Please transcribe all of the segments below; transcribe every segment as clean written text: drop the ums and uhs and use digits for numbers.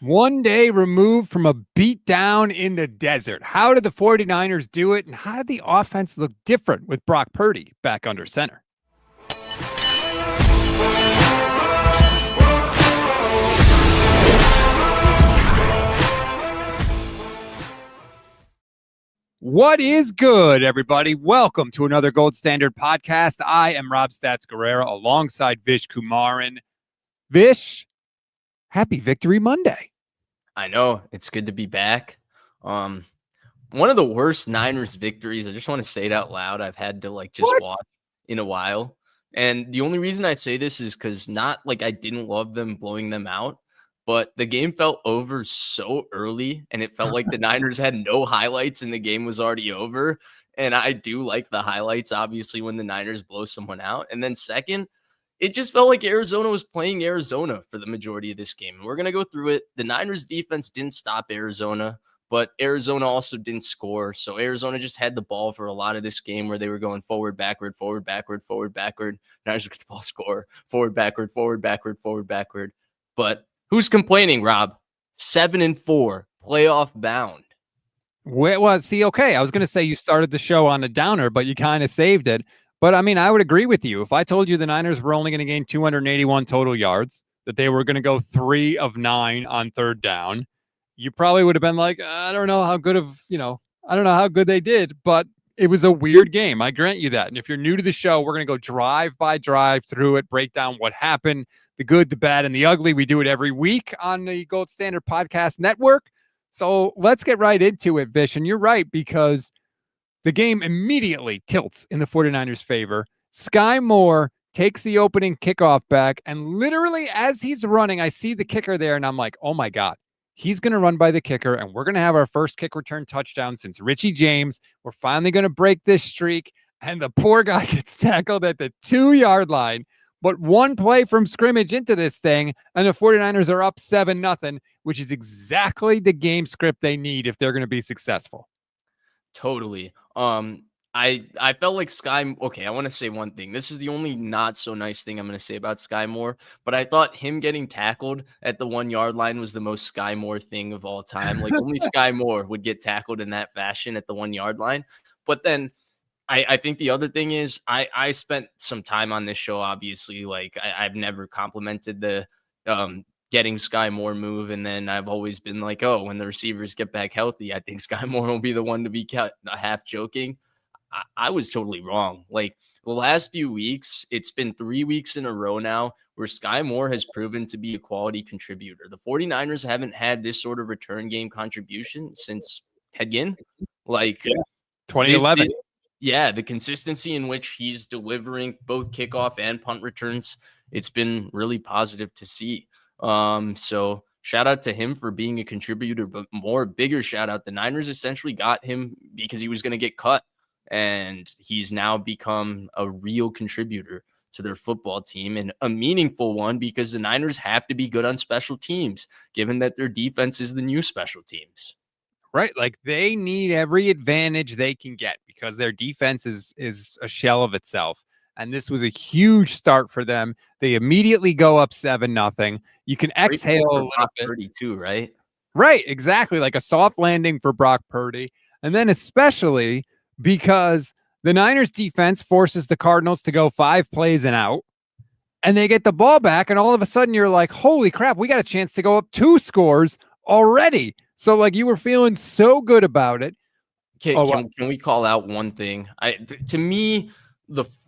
One day removed from a beatdown in the desert. How did the 49ers do it? And how did the offense look different with Brock Purdy back under center? What is good, everybody? Welcome to another Gold Standard podcast. I am Rob Stats Guerrera alongside Vish Kumaran. Vish, happy Victory Monday. I know, it's good to be back. One of the worst Niners victories, I just want to say it out loud, I've had to watch in a while. And the only reason I say this is because not like I didn't love them blowing them out, but the game felt over so early and it felt like the Niners had no highlights and the game was already over. And I do like the highlights, obviously, when the Niners blow someone out. And then second, it just felt like Arizona was playing Arizona for the majority of this game. And we're going to go through it. The Niners defense didn't stop Arizona, but Arizona also didn't score. So Arizona just had the ball for a lot of this game where they were going forward, backward, forward, backward, forward, backward. Niners get the ball, score, forward, backward, forward, backward, forward, backward. But who's complaining, Rob? 7-4, playoff bound. Well, see, okay, I was going to say you started the show on a downer, but you kind of saved it. But I mean, I would agree with you. If I told you the Niners were only going to gain 281 total yards, that they were going to go 3 of 9 on third down, you probably would have been like, I don't know how good I don't know how good they did, but it was a weird game. I grant you that. And if you're new to the show, we're going to go drive by drive through it, break down what happened, the good, the bad, and the ugly. We do it every week on the Gold Standard Podcast Network. So let's get right into it, Vish. And you're right, because the game immediately tilts in the 49ers' favor. Sky Moore takes the opening kickoff back, and literally as he's running, I see the kicker there, and I'm like, oh my God, he's going to run by the kicker, and we're going to have our first kick return touchdown since Richie James. We're finally going to break this streak, and the poor guy gets tackled at the 2-yard line. But one play from scrimmage into this thing, and the 49ers are up 7-0, which is exactly the game script they need if they're going to be successful. Totally. I felt like Sky. Okay, I want to say one thing. This is the only not so nice thing I'm going to say about Sky Moore, but I thought him getting tackled at the 1-yard line was the most Sky Moore thing of all time. Like only Sky Moore would get tackled in that fashion at the 1-yard line. But then I think the other thing is I spent some time on this show. Obviously, like I've never complimented the getting Sky Moore move. And then I've always been like, oh, when the receivers get back healthy, I think Sky Moore will be the one to be half joking. I was totally wrong. Like the last few weeks, it's been 3 weeks in a row now where Sky Moore has proven to be a quality contributor. The 49ers haven't had this sort of return game contribution since Ted Ginn. Like 2011. The consistency in which he's delivering both kickoff and punt returns, it's been really positive to see. So shout out to him for being a contributor, but bigger shout out. The Niners essentially got him because he was going to get cut, and he's now become a real contributor to their football team, and a meaningful one because the Niners have to be good on special teams, given that their defense is the new special teams. Right. Like they need every advantage they can get because their defense is a shell of itself. And this was a huge start for them. They immediately go up 7-0. You can exhale a little bit. Purdy too, right? Right. Exactly. Like a soft landing for Brock Purdy. And then especially because the Niners defense forces the Cardinals to go 5 plays and out. And they get the ball back. And all of a sudden you're like, holy crap, we got a chance to go up 2 scores already. So like you were feeling so good about it. Can we call out one thing? To me,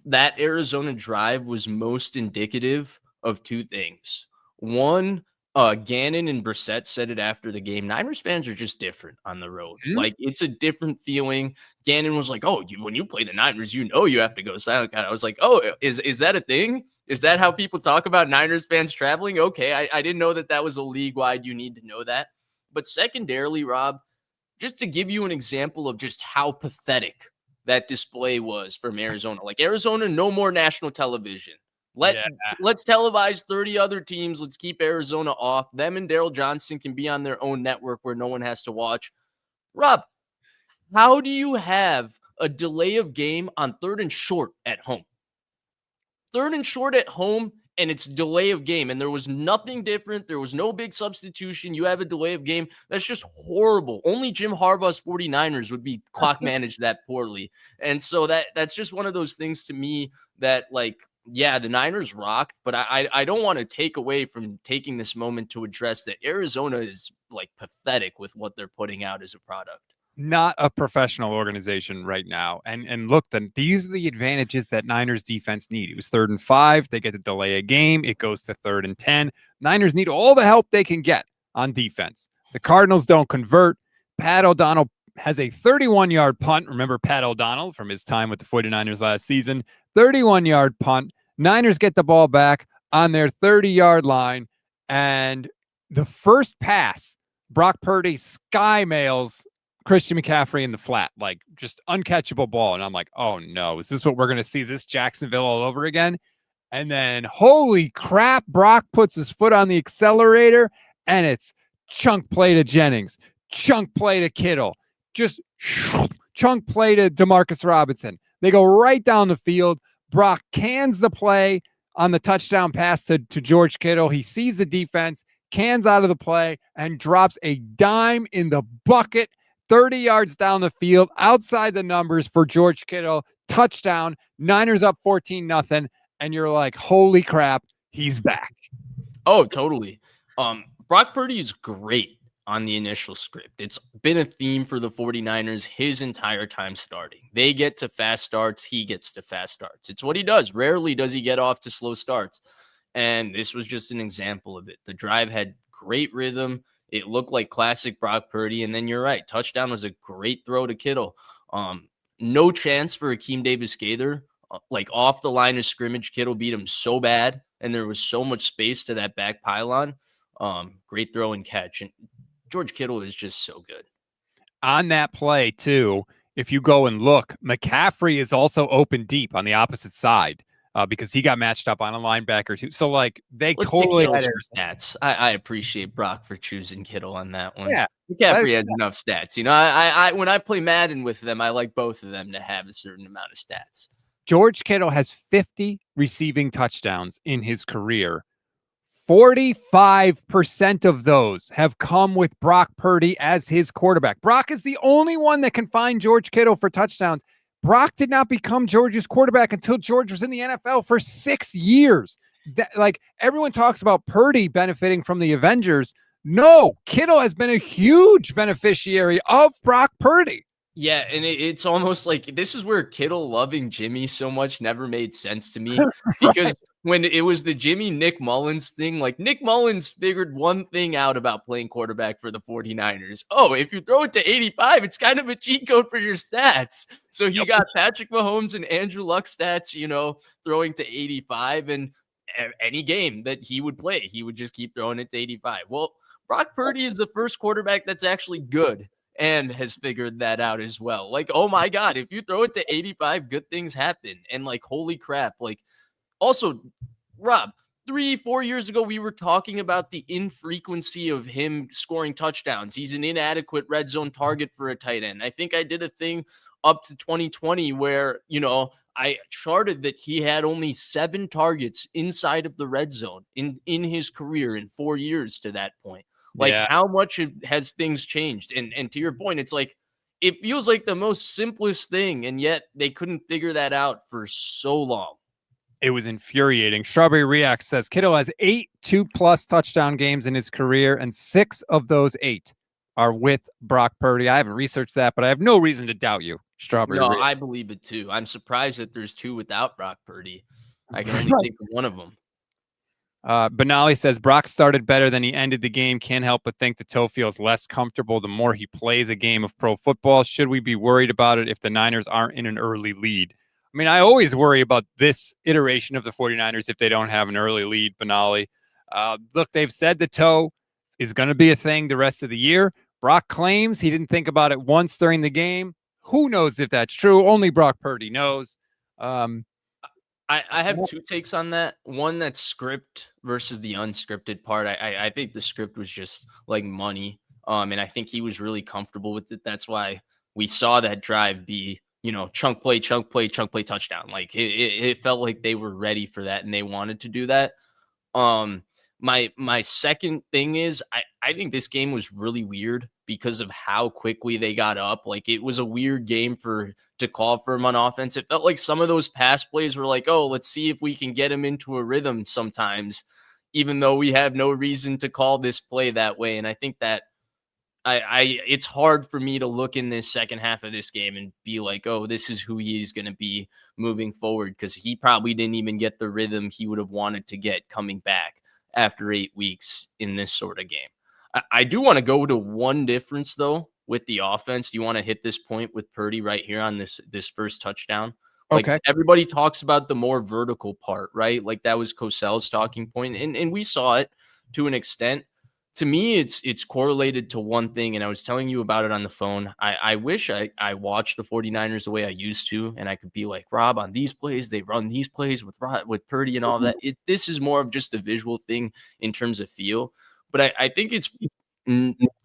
that Arizona drive was most indicative of 2 things. One, Gannon and Brissett said it after the game. Niners fans are just different on the road. Mm-hmm. Like it's a different feeling. Gannon was like, "Oh, when you play the Niners, you know you have to go silent." I was like, "Oh, is that a thing? Is that how people talk about Niners fans traveling?" Okay, I didn't know that was a league wide. You need to know that. But secondarily, Rob, just to give you an example of just how pathetic that display was from Arizona. Like Arizona, no more national television. Let's televise 30 other teams. Let's keep Arizona off. Them and Daryl Johnson can be on their own network where no one has to watch. Rob, how do you have a delay of game on 3rd and short at home? 3rd and short at home, and it's delay of game, and there was nothing different. There was no big substitution. You have a delay of game. That's just horrible. Only Jim Harbaugh's 49ers would be clock managed that poorly. And so that's just one of those things to me that, like, yeah, the Niners rocked, but I don't want to take away from taking this moment to address that Arizona is like pathetic with what they're putting out as a product. Not a professional organization right now. And look, these are the advantages that Niners defense need. It was 3rd and 5. They get to delay a game. It goes to 3rd and 10. Niners need all the help they can get on defense. The Cardinals don't convert. Pat O'Donnell has a 31-yard punt. Remember Pat O'Donnell from his time with the 49ers last season. 31-yard punt. Niners get the ball back on their 30-yard line. And the first pass, Brock Purdy sky mails Christian McCaffrey in the flat, like just uncatchable ball. And I'm like, oh no, is this what we're going to see? Is this Jacksonville all over again? And then, holy crap, Brock puts his foot on the accelerator and it's chunk play to Jennings, chunk play to Kittle, just chunk play to Demarcus Robinson. They go right down the field. Brock cans the play on the touchdown pass to George Kittle. He sees the defense, cans out of the play, and drops a dime in the bucket 30 yards down the field, outside the numbers for George Kittle. Touchdown. Niners up 14-0. And you're like, holy crap, he's back. Oh, totally. Brock Purdy is great on the initial script. It's been a theme for the 49ers his entire time starting. They get to fast starts. He gets to fast starts. It's what he does. Rarely does he get off to slow starts. And this was just an example of it. The drive had great rhythm. It looked like classic Brock Purdy. And then you're right. Touchdown was a great throw to Kittle. No chance for Akeem Davis-Gaither. Like off the line of scrimmage, Kittle beat him so bad. And there was so much space to that back pylon. Great throw and catch. And George Kittle is just so good. On that play, too, if you go and look, McCaffrey is also open deep on the opposite side. Because he got matched up on a linebacker too. So like they totally had stats. I appreciate Brock for choosing Kittle on that one. Yeah. McCaffrey has enough stats. You know, I when I play Madden with them, I like both of them to have a certain amount of stats. George Kittle has 50 receiving touchdowns in his career. 45% of those have come with Brock Purdy as his quarterback. Brock is the only one that can find George Kittle for touchdowns. Brock did not become George's quarterback until George was in the NFL for 6 years. Like everyone talks about Purdy benefiting from the Avengers. No, Kittle has been a huge beneficiary of Brock Purdy. Yeah, and it's almost like this is where Kittle loving Jimmy so much never made sense to me. Because right. When it was the Jimmy-Nick Mullins thing, like Nick Mullins figured one thing out about playing quarterback for the 49ers. Oh, if you throw it to 85, it's kind of a cheat code for your stats. So he got Patrick Mahomes and Andrew Luck stats, you know, throwing to 85, and any game that he would play, he would just keep throwing it to 85. Well, Brock Purdy is the first quarterback that's actually good and has figured that out as well. Like, oh my God, if you throw it to 85, good things happen. And like, holy crap. Like, also, Rob, 3-4 years ago, we were talking about the infrequency of him scoring touchdowns. He's an inadequate red zone target for a tight end. I think I did a thing up to 2020 where, you know, I charted that he had only 7 targets inside of the red zone in his career in 4 years to that point. Like, how much has things changed? And to your point, it's like, it feels like the most simplest thing, and yet they couldn't figure that out for so long. It was infuriating. Strawberry React says Kittle has 8 2+ touchdown games in his career, and 6 of those 8 are with Brock Purdy. I haven't researched that, but I have no reason to doubt you, Strawberry No, React. I believe it too. I'm surprised that there's 2 without Brock Purdy. I can only think of one of them. Benali says Brock started better than he ended the game. Can't help but think the toe feels less comfortable the more he plays a game of pro football. Should we be worried about it if the Niners aren't in an early lead? I mean, I always worry about this iteration of the 49ers if they don't have an early lead, Benali. Look, they've said the toe is going to be a thing the rest of the year. Brock claims he didn't think about it once during the game. Who knows if that's true? Only Brock Purdy knows. I have 2 takes on that. One that's script versus the unscripted part. I think the script was just like money. And I think he was really comfortable with it. That's why we saw that drive be, you know, chunk play, touchdown. Like it felt like they were ready for that and they wanted to do that. My second thing is I think this game was really weird because of how quickly they got up. Like, it was a weird game to call for him on offense. It felt like some of those pass plays were like, oh, let's see if we can get him into a rhythm sometimes, even though we have no reason to call this play that way. And I think that it's hard for me to look in this second half of this game and be like, oh, this is who he's going to be moving forward, because he probably didn't even get the rhythm he would have wanted to get coming back after 8 weeks in this sort of game. I do want to go to one difference, though, with the offense. Do you want to hit this point with Purdy right here on this first touchdown? Like, Okay. everybody talks about the more vertical part, right? Like, that was Cosell's talking point, and we saw it to an extent. To me, it's correlated to one thing, and I was telling you about it on the phone. I wish I watched the 49ers the way I used to, and I could be like, Rob, on these plays, they run these plays with Purdy and all that. This is more of just a visual thing in terms of feel. But I think it's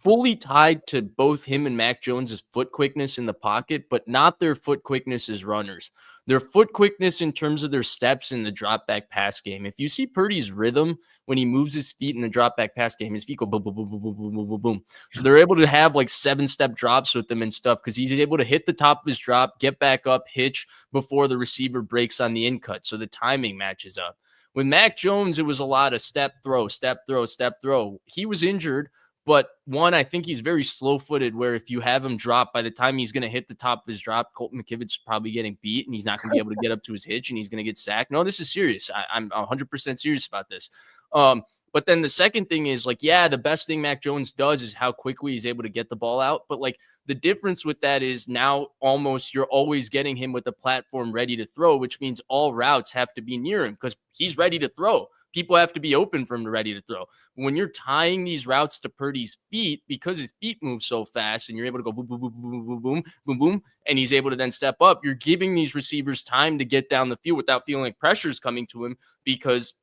fully tied to both him and Mac Jones's foot quickness in the pocket, but not their foot quickness as runners. Their foot quickness in terms of their steps in the drop back pass game. If you see Purdy's rhythm when he moves his feet in the drop back pass game, his feet go boom, boom, boom, boom, boom, boom, boom, boom, boom. So they're able to have like 7-step drops with them and stuff, because he's able to hit the top of his drop, get back up, hitch before the receiver breaks on the in cut. So the timing matches up. With Mac Jones, it was a lot of step, throw, step, throw, step, throw. He was injured. But one, I think he's very slow-footed, where if you have him drop, by the time he's going to hit the top of his drop, Colton McKivit's probably getting beat, and he's not going to be able to get up to his hitch, and he's going to get sacked. No, this is serious. I'm 100% serious about this. But then the second thing is, like, yeah, the best thing Mac Jones does is how quickly he's able to get the ball out. But, like, the difference with that is now almost you're always getting him with the platform ready to throw, which means all routes have to be near him because he's ready to throw. People have to be open for him to ready to throw. When you're tying these routes to Purdy's feet, because his feet move so fast and you're able to go boom, boom, boom, boom, boom, boom, boom, boom, and he's able to then step up, you're giving these receivers time to get down the field without feeling like pressure's coming to him, because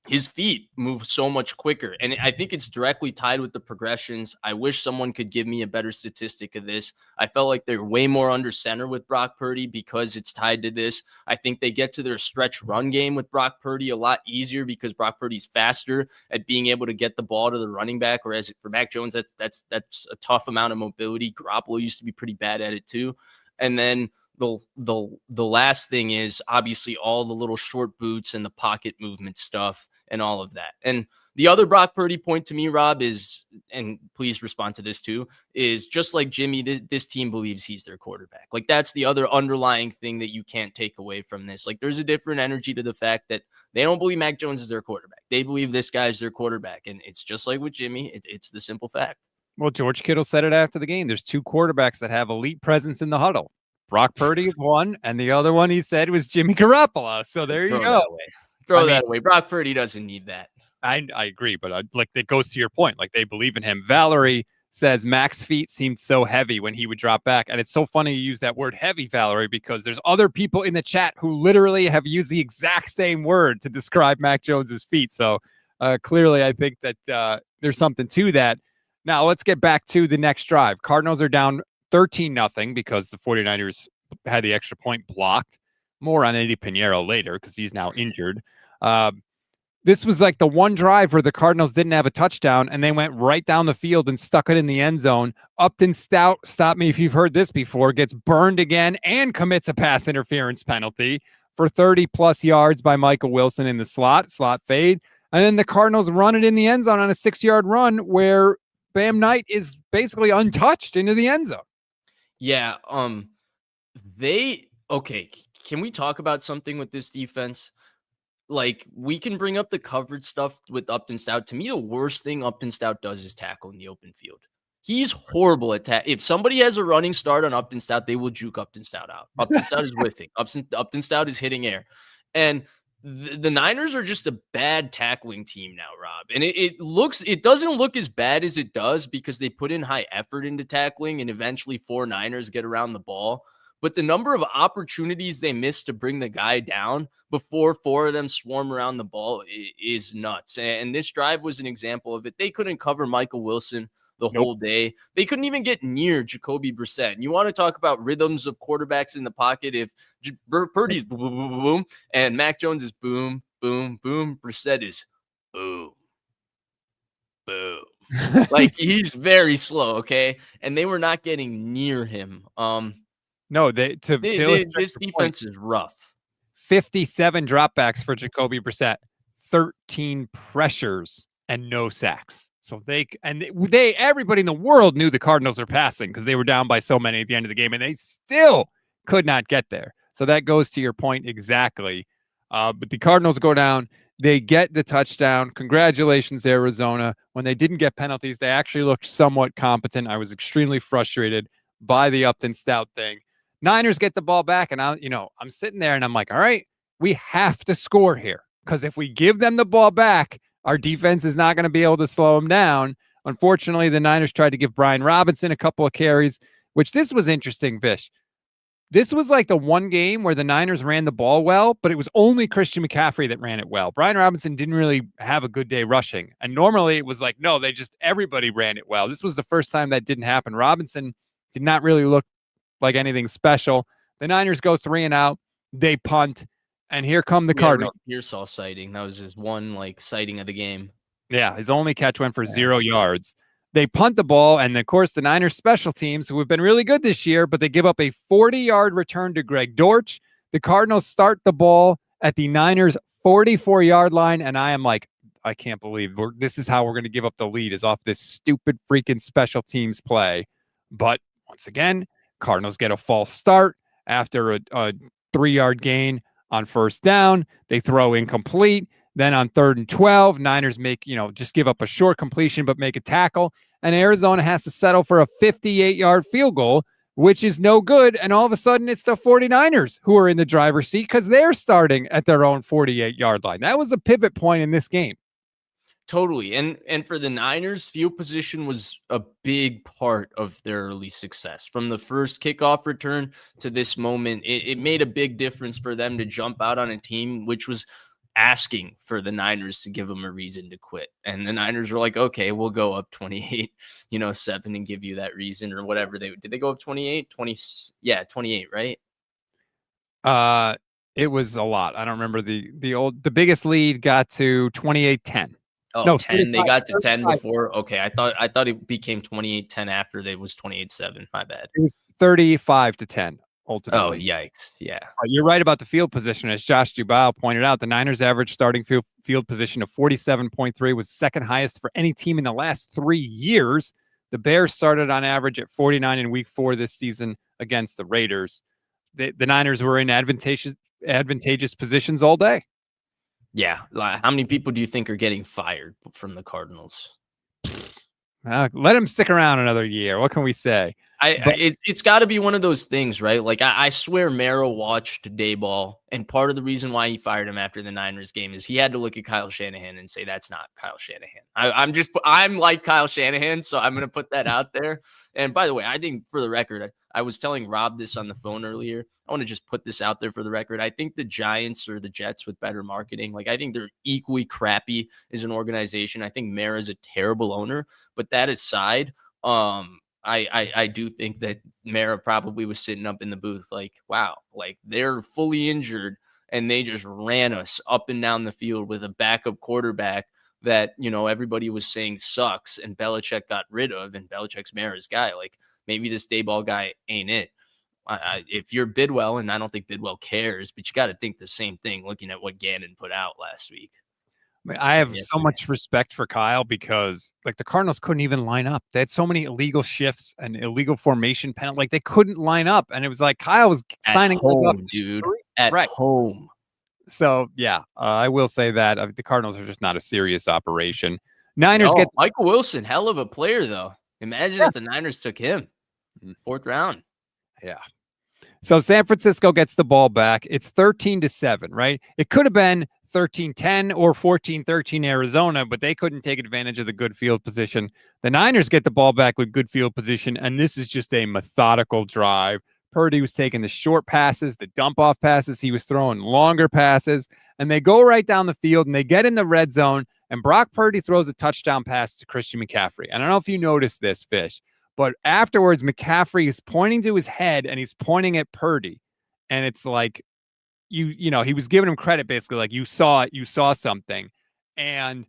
his feet move so much quicker. And I think it's directly tied with the progressions. I wish someone could give me a better statistic of this. I felt like they're way more under center with Brock Purdy because it's tied to this. I think they get to their stretch run game with Brock Purdy a lot easier because Brock Purdy's faster at being able to get the ball to the running back. Whereas for Mac Jones, that's a tough amount of mobility. Garoppolo used to be pretty bad at it too. And then the last thing is obviously all the little short boots and the pocket movement stuff and all of that. And the other Brock Purdy point to me, Rob, is, and please respond to this too, is just like Jimmy, this team believes he's their quarterback. Like, that's the other underlying thing that you can't take away from this. Like, there's a different energy to the fact that they don't believe Mac Jones is their quarterback. They believe this guy's their quarterback. And it's just like with Jimmy, it's the simple fact. Well, George Kittle said it after the game. There's two quarterbacks that have elite presence in the huddle. Brock Purdy is one, and the other one he said was Jimmy Garoppolo. So there you go. Throw that away. Brock Purdy doesn't need that. I agree, but like, it goes to your point. Like, they believe in him. Valerie says Mac's feet seemed so heavy when he would drop back. And it's so funny you use that word heavy, Valerie, because there's other people in the chat who literally have used the exact same word to describe Mac Jones's feet. So clearly, I think that there's something to that. Now, let's get back to the next drive. Cardinals are down 13-0 because the 49ers had the extra point blocked. More on Eddie Pinheiro later because he's now injured. This was like the one drive where the Cardinals didn't have a touchdown, and they went right down the field and stuck it in the end zone. Upton Stout, stop me if you've heard this before, gets burned again and commits a pass interference penalty for 30-plus yards by Michael Wilson in the slot fade. And then the Cardinals run it in the end zone on a 6-yard run where Bam Knight is basically untouched into the end zone. Yeah. Okay. Can we talk about something with this defense? Like, we can bring up the coverage stuff with Upton Stout. To me, the worst thing Upton Stout does is tackle in the open field. He's horrible at if somebody has a running start on Upton Stout, they will juke Upton Stout out. Upton Stout is whiffing. Upton Stout is hitting air. And the Niners are just a bad tackling team now, Rob. And it doesn't look as bad as it does because they put in high effort into tackling, and eventually 4 Niners get around the ball. But the number of opportunities they miss to bring the guy down before 4 of them swarm around the ball is nuts. And this drive was an example of it. They couldn't cover Michael Wilson the whole day. They couldn't even get near Jacoby Brissett. And you want to talk about rhythms of quarterbacks in the pocket? If Purdy's boom, boom, boom, boom, and Mac Jones is boom, boom, boom, Brissett is boom, boom. Like, he's very slow, okay? And they were not getting near him. No, to illustrate This the point, defense is rough. 57 dropbacks for Jacoby Brissett, 13 pressures, and no sacks. So everybody in the world knew the Cardinals were passing because they were down by so many at the end of the game, and they still could not get there. So that goes to your point exactly. But the Cardinals go down. They get the touchdown. Congratulations, Arizona. When they didn't get penalties, they actually looked somewhat competent. I was extremely frustrated by the Upton Stout thing. Niners get the ball back, and I'm sitting there and I'm like, all right, we have to score here because if we give them the ball back, our defense is not going to be able to slow them down. Unfortunately, the Niners tried to give Brian Robinson a couple of carries, which this was interesting, Vish. This was like the one game where the Niners ran the ball well, but it was only Christian McCaffrey that ran it well. Brian Robinson didn't really have a good day rushing. And normally it was like, no, everybody ran it well. This was the first time that didn't happen. Robinson did not really look like anything special. The Niners go 3 and out. They punt. And here come the Cardinals. Pearsall sighting. That was his one sighting of the game. Yeah, his only catch went for 0 yards. They punt the ball, and of course, the Niners special teams, who have been really good this year, but they give up a 40-yard return to Greg Dortch. The Cardinals start the ball at the Niners' 44-yard line, and I am like, I can't believe this is how we're going to give up the lead, is off this stupid freaking special teams play. But once again, Cardinals get a false start after a 3-yard gain on first down. They throw incomplete. Then on 3rd and 12, Niners just give up a short completion, but make a tackle. And Arizona has to settle for a 58-yard field goal, which is no good. And all of a sudden, it's the 49ers who are in the driver's seat because they're starting at their own 48-yard line. That was a pivot point in this game. Totally. And for the Niners, field position was a big part of their early success. From the first kickoff return to this moment, it made a big difference for them to jump out on a team which was asking for the Niners to give them a reason to quit. And the Niners were like, okay, we'll go up 28, 7 and give you that reason or whatever. Did they go up 28? 28, right? It was a lot. I don't remember the biggest lead got to 28-10. Oh, no, 10. They got to 10 before. Okay. I thought it became 28-10 after they was 28-7. My bad. It was 35-10. Ultimately. Oh, yikes. Yeah. You're right about the field position. As Josh Dubois pointed out, the Niners' average starting field position of 47.3 was second highest for any team in the last 3 years. The Bears started on average at 49 in week 4 this season against the Raiders. The Niners were in advantageous positions all day. Yeah. How many people do you think are getting fired from the Cardinals? Let them stick around another year. What can we say? It's got to be one of those things, right? Like, I swear Mara watched Dayball, and part of the reason why he fired him after the Niners game is he had to look at Kyle Shanahan and say, that's not Kyle Shanahan. I'm like Kyle Shanahan, so I'm going to put that out there. And by the way, I think for the record, I was telling Rob this on the phone earlier. I want to just put this out there for the record. I think the Giants or the Jets with better marketing, I think they're equally crappy as an organization. I think Mara's a terrible owner, but that aside, I do think that Mara probably was sitting up in the booth wow, they're fully injured and they just ran us up and down the field with a backup quarterback that, everybody was saying sucks and Belichick got rid of, and Belichick's Mara's guy. Maybe this Dayball guy ain't it. If you're Bidwell, and I don't think Bidwell cares, but you got to think the same thing looking at what Gannon put out last week. I have so much respect for Kyle because the Cardinals couldn't even line up. They had so many illegal shifts and illegal formation penalty. They couldn't line up. And it was Kyle was signing up, dude, at home. So yeah, I will say that the Cardinals are just not a serious operation. Niners get Michael Wilson, hell of a player though. Imagine if the Niners took him 4th round. Yeah. So San Francisco gets the ball back. It's 13-7, right? It could have been 13-10 or 14-13 Arizona, but they couldn't take advantage of the good field position. The Niners get the ball back with good field position, and this is just a methodical drive. Purdy was taking the short passes, the dump-off passes. He was throwing longer passes, and they go right down the field, and they get in the red zone, and Brock Purdy throws a touchdown pass to Christian McCaffrey. I don't know if you noticed this, Fish, but afterwards, McCaffrey is pointing to his head, and he's pointing at Purdy, and it's he was giving him credit, basically, you saw it, you saw something. And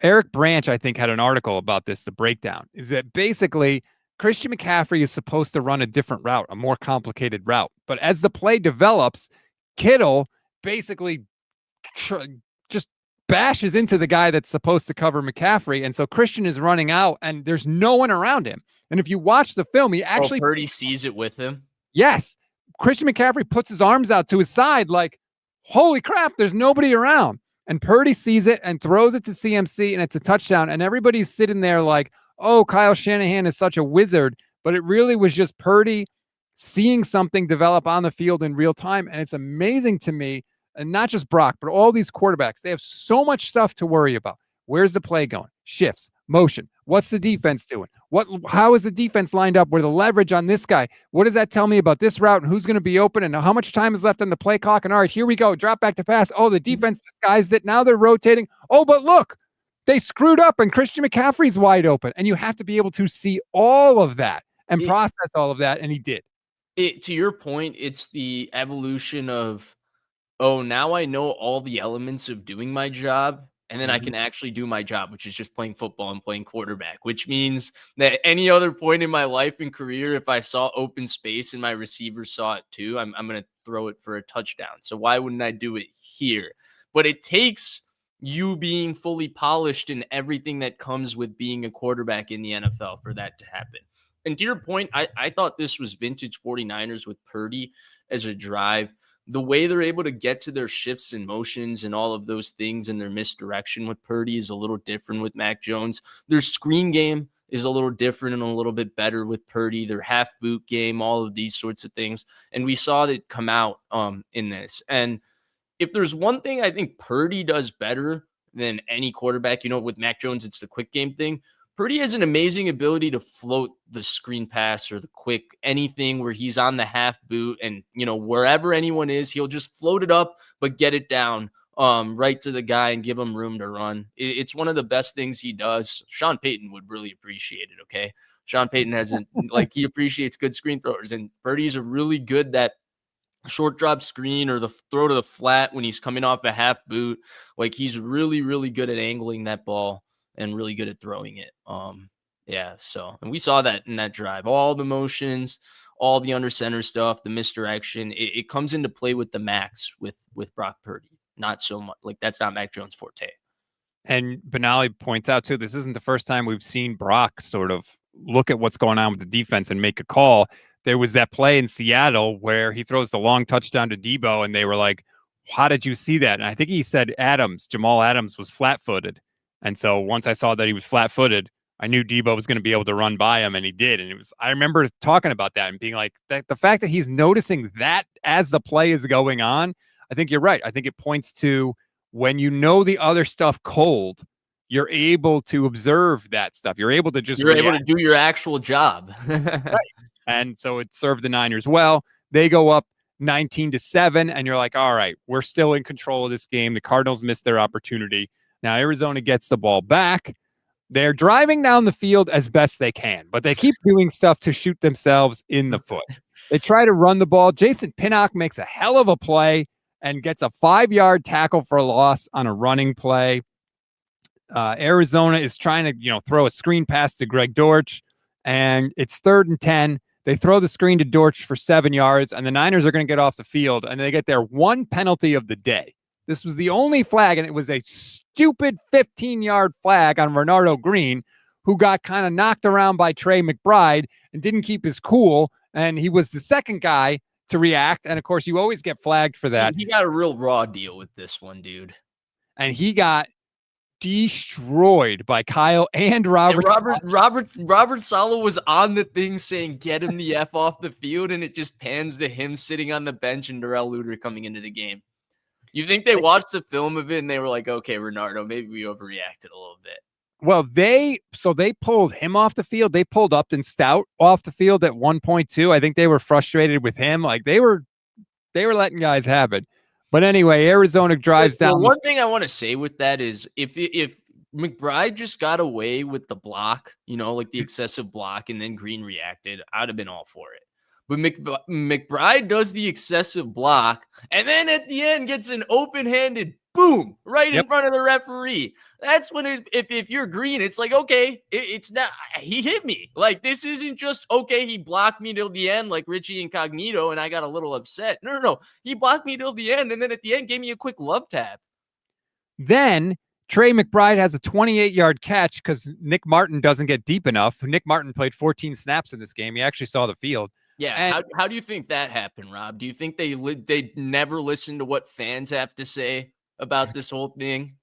Eric Branch, I think, had an article about this, the breakdown, is that basically Christian McCaffrey is supposed to run a different route, a more complicated route. But as the play develops, Kittle basically just bashes into the guy that's supposed to cover McCaffrey. And so Christian is running out and there's no one around him. And if you watch the film, he actually Purdy sees it with him. Yes. Christian McCaffrey puts his arms out to his side like, holy crap, there's nobody around. And Purdy sees it and throws it to CMC, and it's a touchdown. And everybody's sitting there like, oh, Kyle Shanahan is such a wizard. But it really was just Purdy seeing something develop on the field in real time. And it's amazing to me, and not just Brock, but all these quarterbacks, they have so much stuff to worry about. Where's the play going? Shifts, motion. What's the defense doing? How is the defense lined up with the leverage on this guy? What does that tell me about this route and who's going to be open and how much time is left on the play clock? And all right, here we go. Drop back to pass. Oh, the defense disguised it. Now they're rotating. Oh, but look, they screwed up and Christian McCaffrey's wide open. And you have to be able to see all of that and process all of that. And he did. To your point, it's the evolution of, oh, now I know all the elements of doing my job. And then I can actually do my job, which is just playing football and playing quarterback, which means that any other point in my life and career, if I saw open space and my receiver saw it too, I'm going to throw it for a touchdown. So why wouldn't I do it here? But it takes you being fully polished in everything that comes with being a quarterback in the NFL for that to happen. And to your point, I thought this was vintage 49ers with Purdy as a drive. The way they're able to get to their shifts and motions and all of those things and their misdirection with Purdy is a little different with Mac Jones. Their screen game is a little different and a little bit better with Purdy. Their half boot game, all of these sorts of things. And we saw that come out in this. And if there's one thing I think Purdy does better than any quarterback, with Mac Jones, it's the quick game thing. Purdy has an amazing ability to float the screen pass or the quick anything where he's on the half boot and, wherever anyone is, he'll just float it up, but get it down right to the guy and give him room to run. It's one of the best things he does. Sean Payton would really appreciate it. Okay. Sean Payton he appreciates good screen throwers, and Purdy's a really good that short drop screen or the throw to the flat when he's coming off a half boot. Like he's really, really good at angling that ball and really good at throwing it. And we saw that in that drive, all the motions, all the under center stuff, the misdirection, it comes into play with the Max with Brock Purdy. Not so much like that's not Mac Jones' forte. And Benali points out too, this isn't the first time we've seen Brock sort of look at what's going on with the defense and make a call. There was that play in Seattle where he throws the long touchdown to Debo and they were like, how did you see that? And I think he said Jamal Adams was flat-footed. And so once I saw that he was flat-footed, I knew Debo was going to be able to run by him, and he did. And I remember talking about that and being like, the fact that he's noticing that as the play is going on, I think you're right. I think it points to when you know the other stuff cold, you're able to observe that stuff. You're able to able to do your actual job. Right. And so it served the Niners well. They go up 19-7, and you're like, all right, we're still in control of this game. The Cardinals missed their opportunity. Now Arizona gets the ball back. They're driving down the field as best they can, but they keep doing stuff to shoot themselves in the foot. They try to run the ball. Jason Pinnock makes a hell of a play and gets a 5-yard tackle for a loss on a running play. Arizona is trying to, throw a screen pass to Greg Dortch, and it's 3rd and 10. They throw the screen to Dortch for 7 yards, and the Niners are going to get off the field, and they get their one penalty of the day. This was the only flag, and it was a stupid 15-yard flag on Renardo Green, who got kind of knocked around by Trey McBride and didn't keep his cool, and he was the second guy to react, and of course, you always get flagged for that. He got a real raw deal with this one, dude. And he got destroyed by Kyle and Robert. Robert Saleh was on the thing saying, get him the F off the field, and it just pans to him sitting on the bench and Darrell Luter coming into the game. You think they watched the film of it and they were like, okay, Renardo, maybe we overreacted a little bit. Well, they pulled him off the field. They pulled Upton Stout off the field at 1.2. I think they were frustrated with him. Like they were letting guys have it. But anyway, Arizona drives down. One thing I want to say with that is if McBride just got away with the block, like the excessive block, and then Green reacted, I'd have been all for it. But McBride does the excessive block, and then at the end gets an open-handed boom right in front of the referee. That's when if you're green, it's like, okay, it's not, he hit me. Like, this isn't just, okay, he blocked me till the end like Richie Incognito and I got a little upset. No. He blocked me till the end, and then at the end gave me a quick love tap. Then Trey McBride has a 28-yard catch because Nick Martin doesn't get deep enough. Nick Martin played 14 snaps in this game. He actually saw the field. Yeah, and how do you think that happened, Rob? Do you think they never listen to what fans have to say about this whole thing?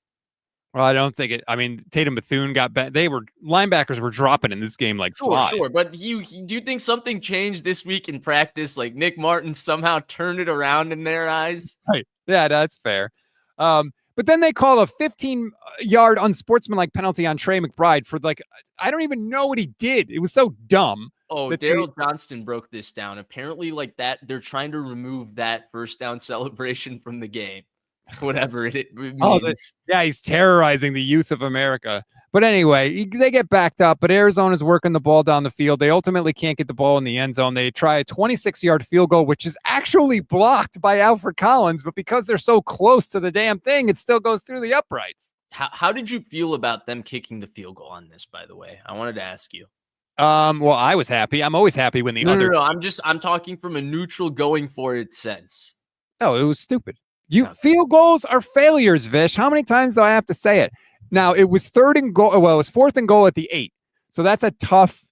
Well, I don't think it. I mean, Tatum Bethune got bent. Linebackers were dropping in this game like flies. Sure. But do you think something changed this week in practice? Like Nick Martin somehow turned it around in their eyes? Right. Yeah, that's fair. But then they call a 15-yard unsportsmanlike penalty on Trey McBride for I don't even know what he did. It was so dumb. Oh, Daryl Johnston broke this down. Apparently, like that, they're trying to remove that first down celebration from the game. Whatever it means. He's terrorizing the youth of America. But anyway, they get backed up, but Arizona's working the ball down the field. They ultimately can't get the ball in the end zone. They try a 26-yard field goal, which is actually blocked by Alfred Collins, but because they're so close to the damn thing, it still goes through the uprights. How did you feel about them kicking the field goal on this, by the way? I wanted to ask you. Well, I was happy. I'm always happy when the other. No. I'm talking from a neutral going for it sense. Oh, it was stupid. Field goals are failures, Vish. How many times do I have to say it? Now, it was 3rd and goal. Well, it was 4th and goal at the 8. So that's a tough,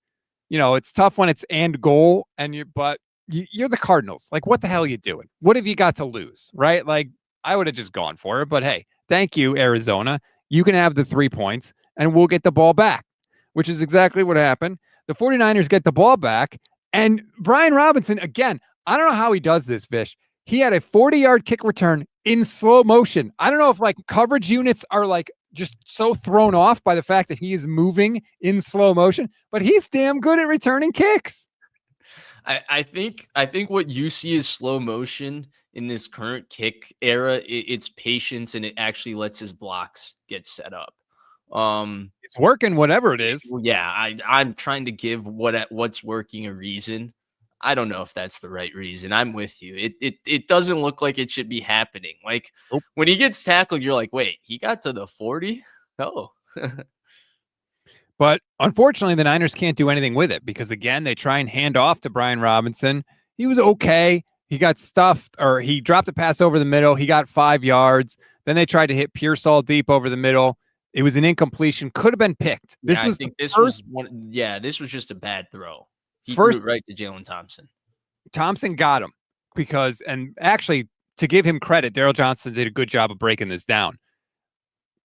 it's tough when it's and goal. But you're the Cardinals. Like, what the hell are you doing? What have you got to lose, right? Like, I would have just gone for it. But hey, thank you, Arizona. You can have the 3 points and we'll get the ball back, which is exactly what happened. The 49ers get the ball back. And Brian Robinson, again, I don't know how he does this, Vish. He had a 40-yard kick return in slow motion. I don't know if coverage units are just so thrown off by the fact that he is moving in slow motion, but he's damn good at returning kicks. I think what you see is slow motion in this current kick era. It's patience, and it actually lets his blocks get set up. It's working, whatever it is. Yeah, I'm trying to give what's working a reason. I don't know if that's the right reason. I'm with you. It doesn't look like it should be happening. Like, nope. When he gets tackled, you're like, wait, he got to the 40? Oh. But unfortunately, the Niners can't do anything with it because, again, they try and hand off to Brian Robinson. He was okay. He got stuffed, or he dropped a pass over the middle. He got 5 yards. Then they tried to hit Pearsall deep over the middle. It was an incompletion. Could have been picked. This was just a bad throw. He threw it right to Jalen Thompson. Thompson got him and actually, to give him credit, Daryl Johnston did a good job of breaking this down.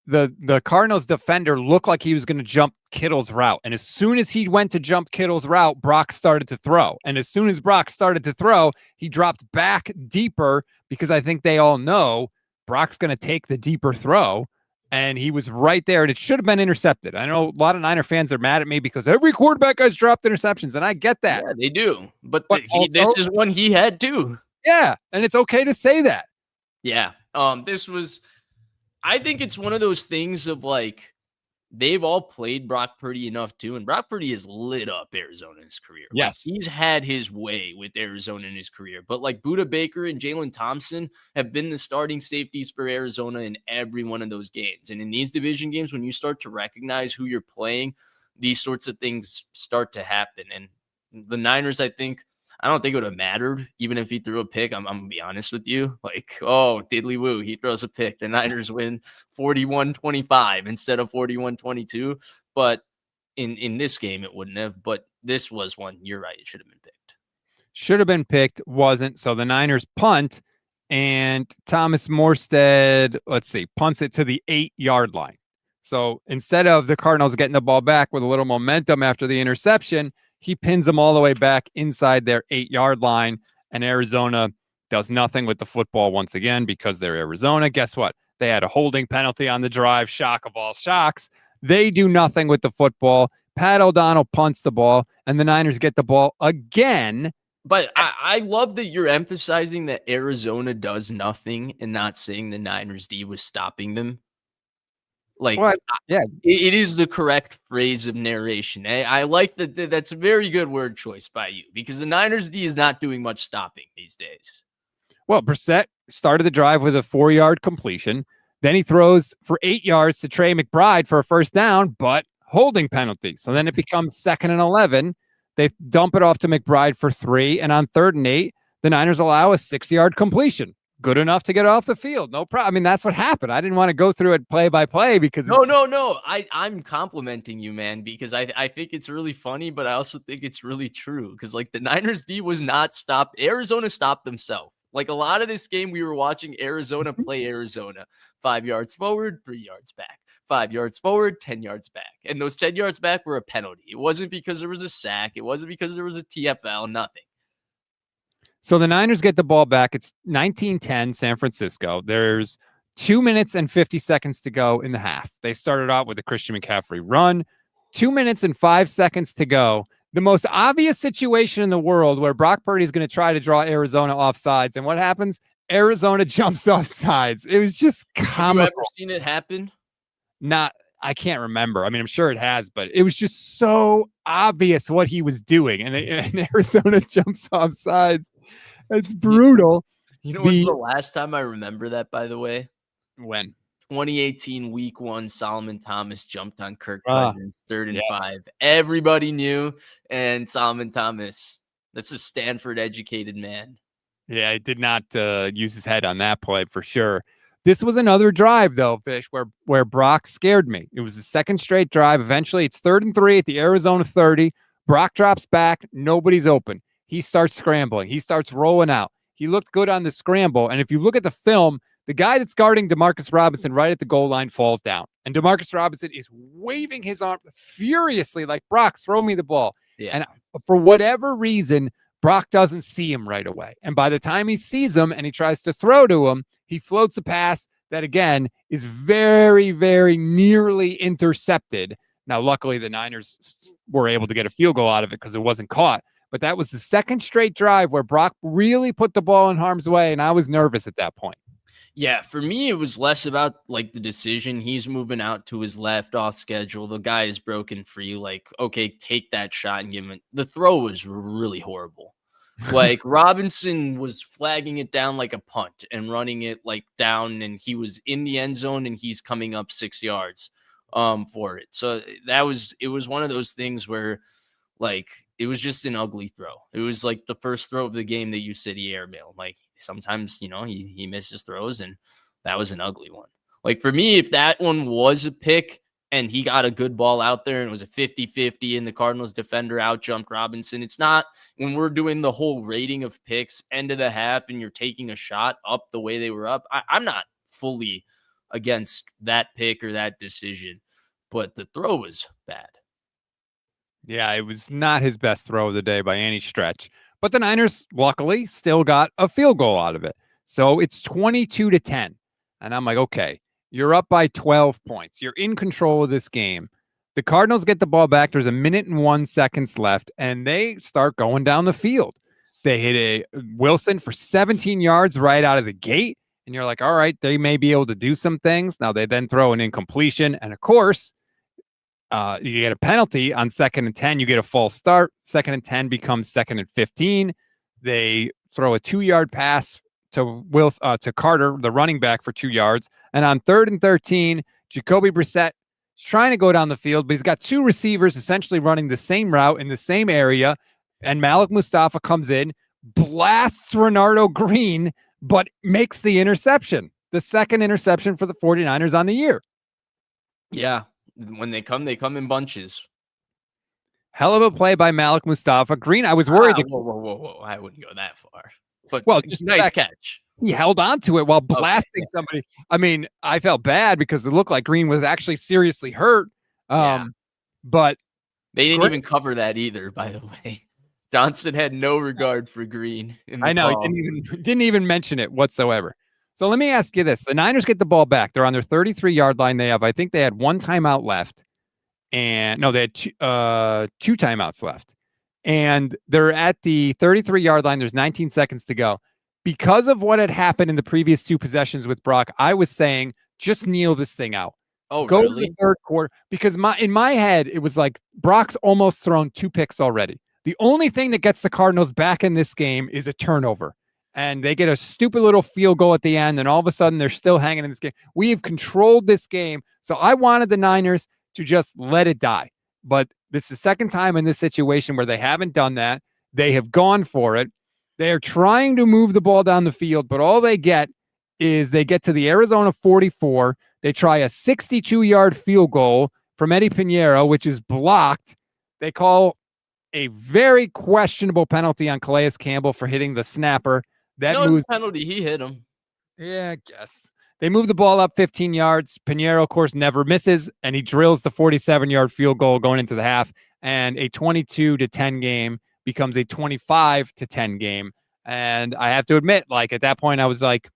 The Cardinals defender looked like he was going to jump Kittle's route. And as soon as he went to jump Kittle's route, Brock started to throw. And as soon as Brock started to throw, he dropped back deeper because I think they all know Brock's going to take the deeper throw. And he was right there, and it should have been intercepted. I know a lot of Niner fans are mad at me because every quarterback has dropped interceptions, and I get that. Yeah, they do. But this is one he had too. Yeah, and it's okay to say that. Yeah. I think it's one of those things of they've all played Brock Purdy enough too, and Brock Purdy has lit up Arizona in his career. Yes. He's had his way with Arizona in his career, but Buda Baker and Jalen Thompson have been the starting safeties for Arizona in every one of those games. And in these division games, when you start to recognize who you're playing, these sorts of things start to happen. And the Niners, I don't think it would have mattered even if he threw a pick. I'm going to be honest with you. Diddly woo, he throws a pick. The Niners win 41-25 instead of 41-22. But in this game, it wouldn't have. But this was one, you're right, it should have been picked. Should have been picked, wasn't. So the Niners punt, and Thomas Morstead, punts it to the 8-yard line. So instead of the Cardinals getting the ball back with a little momentum after the interception, he pins them all the way back inside their 8-yard line, and Arizona does nothing with the football once again because they're Arizona. Guess what? They had a holding penalty on the drive. Shock of all shocks. They do nothing with the football. Pat O'Donnell punts the ball, and the Niners get the ball again. But I love that you're emphasizing that Arizona does nothing and not saying the Niners D was stopping them. Like, Well, yeah. it is the correct phrase of narration. I like that. That's a very good word choice by you because the Niners D is not doing much stopping these days. Well, Brissett started the drive with a 4-yard completion. Then he throws for 8 yards to Trey McBride for a first down, but holding penalty. So then it becomes 2nd and 11. They dump it off to McBride for 3. And on 3rd and 8, the Niners allow a 6-yard completion. Good enough to get off the field. No problem. I mean, that's what happened. I didn't want to go through it play by play because No. I'm complimenting you, man, because I think it's really funny, but I also think it's really true because like the Niners D was not stopped. Arizona stopped themselves. Like a lot of this game, we were watching Arizona play Arizona. 5 yards forward, 3 yards back. 5 yards forward, 10 yards back. And those 10 yards back were a penalty. It wasn't because there was a sack. It wasn't because there was a TFL, nothing. So the Niners get the ball back. It's 19-10 San Francisco. There's 2 minutes and 50 seconds to go in the half. They started out with a Christian McCaffrey run. 2 minutes and 5 seconds to go. The most obvious situation in the world where Brock Purdy is going to try to draw Arizona off sides. And what happens? Arizona jumps off sides. It was just comical. Have you ever seen it happen? I can't remember. I mean, I'm sure it has, but it was just so obvious what he was doing. And Arizona jumps off sides. It's brutal. You know what's the last time I remember that, by the way? When? 2018 week 1, Solomon Thomas jumped on Kirk Cousins, 3rd and 5. Everybody knew. And Solomon Thomas, that's a Stanford educated man. Yeah, he did not use his head on that play for sure. This was another drive, though, Fish, where Brock scared me. It was the second straight drive. Eventually, it's 3rd and 3 at the Arizona 30. Brock drops back. Nobody's open. He starts scrambling. He starts rolling out. He looked good on the scramble. And if you look at the film, the guy that's guarding Demarcus Robinson right at the goal line falls down. And Demarcus Robinson is waving his arm furiously like, Brock, throw me the ball. Yeah. And for whatever reason, Brock doesn't see him right away. And by the time he sees him and he tries to throw to him, he floats a pass that, again, is very, very nearly intercepted. Now, luckily, the Niners were able to get a field goal out of it because it wasn't caught. But that was the second straight drive where Brock really put the ball in harm's way, and I was nervous at that point. Yeah, for me, it was less about like the decision. He's moving out to his left off schedule. The guy is broken free. Like, okay, take that shot and give him it. The throw was really horrible. Like Robinson was flagging it down like a punt and running it like down, and he was in the end zone and he's coming up 6 yards for it. So it was one of those things where like it was just an ugly throw. It was like the first throw of the game that you said he airmailed. Like sometimes, you know, he misses throws, and that was an ugly one. Like for me, if that one was a pick and he got a good ball out there and it was a 50-50 and the Cardinals defender out jumped Robinson, it's not when we're doing the whole rating of picks end of the half and you're taking a shot up the way they were up. I'm not fully against that pick or that decision, but the throw was bad. Yeah, it was not his best throw of the day by any stretch. But the Niners, luckily, still got a field goal out of it. So it's 22-10. And I'm like, okay, you're up by 12 points. You're in control of this game. The Cardinals get the ball back. There's 1 minute and 1 seconds left, and they start going down the field. They hit a Wilson for 17 yards right out of the gate. And you're like, all right, they may be able to do some things. Now they then throw an incompletion. And of course, you get a penalty on 2nd and 10. You get a false start. 2nd and 10 becomes 2nd and 15. They throw a 2-yard pass to Carter, the running back, for 2 yards. And on 3rd and 13, Jacoby Brissett is trying to go down the field, but he's got 2 receivers essentially running the same route in the same area. And Malik Mustafa comes in, blasts Renardo Green, but makes the interception. The second interception for the 49ers on the year. Yeah. When they come in bunches. Hell of a play by Malik Mustafa. Green, I was worried. Whoa. I wouldn't go that far. But well, just nice catch. He held on to it while blasting somebody. I mean, I felt bad because it looked like Green was actually seriously hurt. But they didn't even cover that either, by the way. Johnson had no regard for Green. I know. He didn't even mention it whatsoever. So let me ask you this. The Niners get the ball back. They're on their 33-yard line. I think they had 1 timeout left. And no, they had 2 timeouts left. And they're at the 33-yard line. There's 19 seconds to go. Because of what had happened in the previous 2 possessions with Brock, I was saying, just kneel this thing out. Oh, Go to the really? third quarter because in my head, it was like Brock's almost thrown 2 picks already. The only thing that gets the Cardinals back in this game is a turnover. And they get a stupid little field goal at the end, and all of a sudden they're still hanging in this game. We have controlled this game. So I wanted the Niners to just let it die. But this is the second time in this situation where they haven't done that. They have gone for it. They are trying to move the ball down the field, but all they get is they get to the Arizona 44. They try a 62-yard field goal from Eddie Pinheiro, which is blocked. They call a very questionable penalty on Calais Campbell for hitting the snapper. That No, it's moves. a penalty. He hit him. Yeah, I guess. They move the ball up 15 yards. Pinheiro, of course, never misses, and he drills the 47-yard field goal going into the half. And a 22-10 game becomes a 25-10 game. And I have to admit, like at that point, I was like,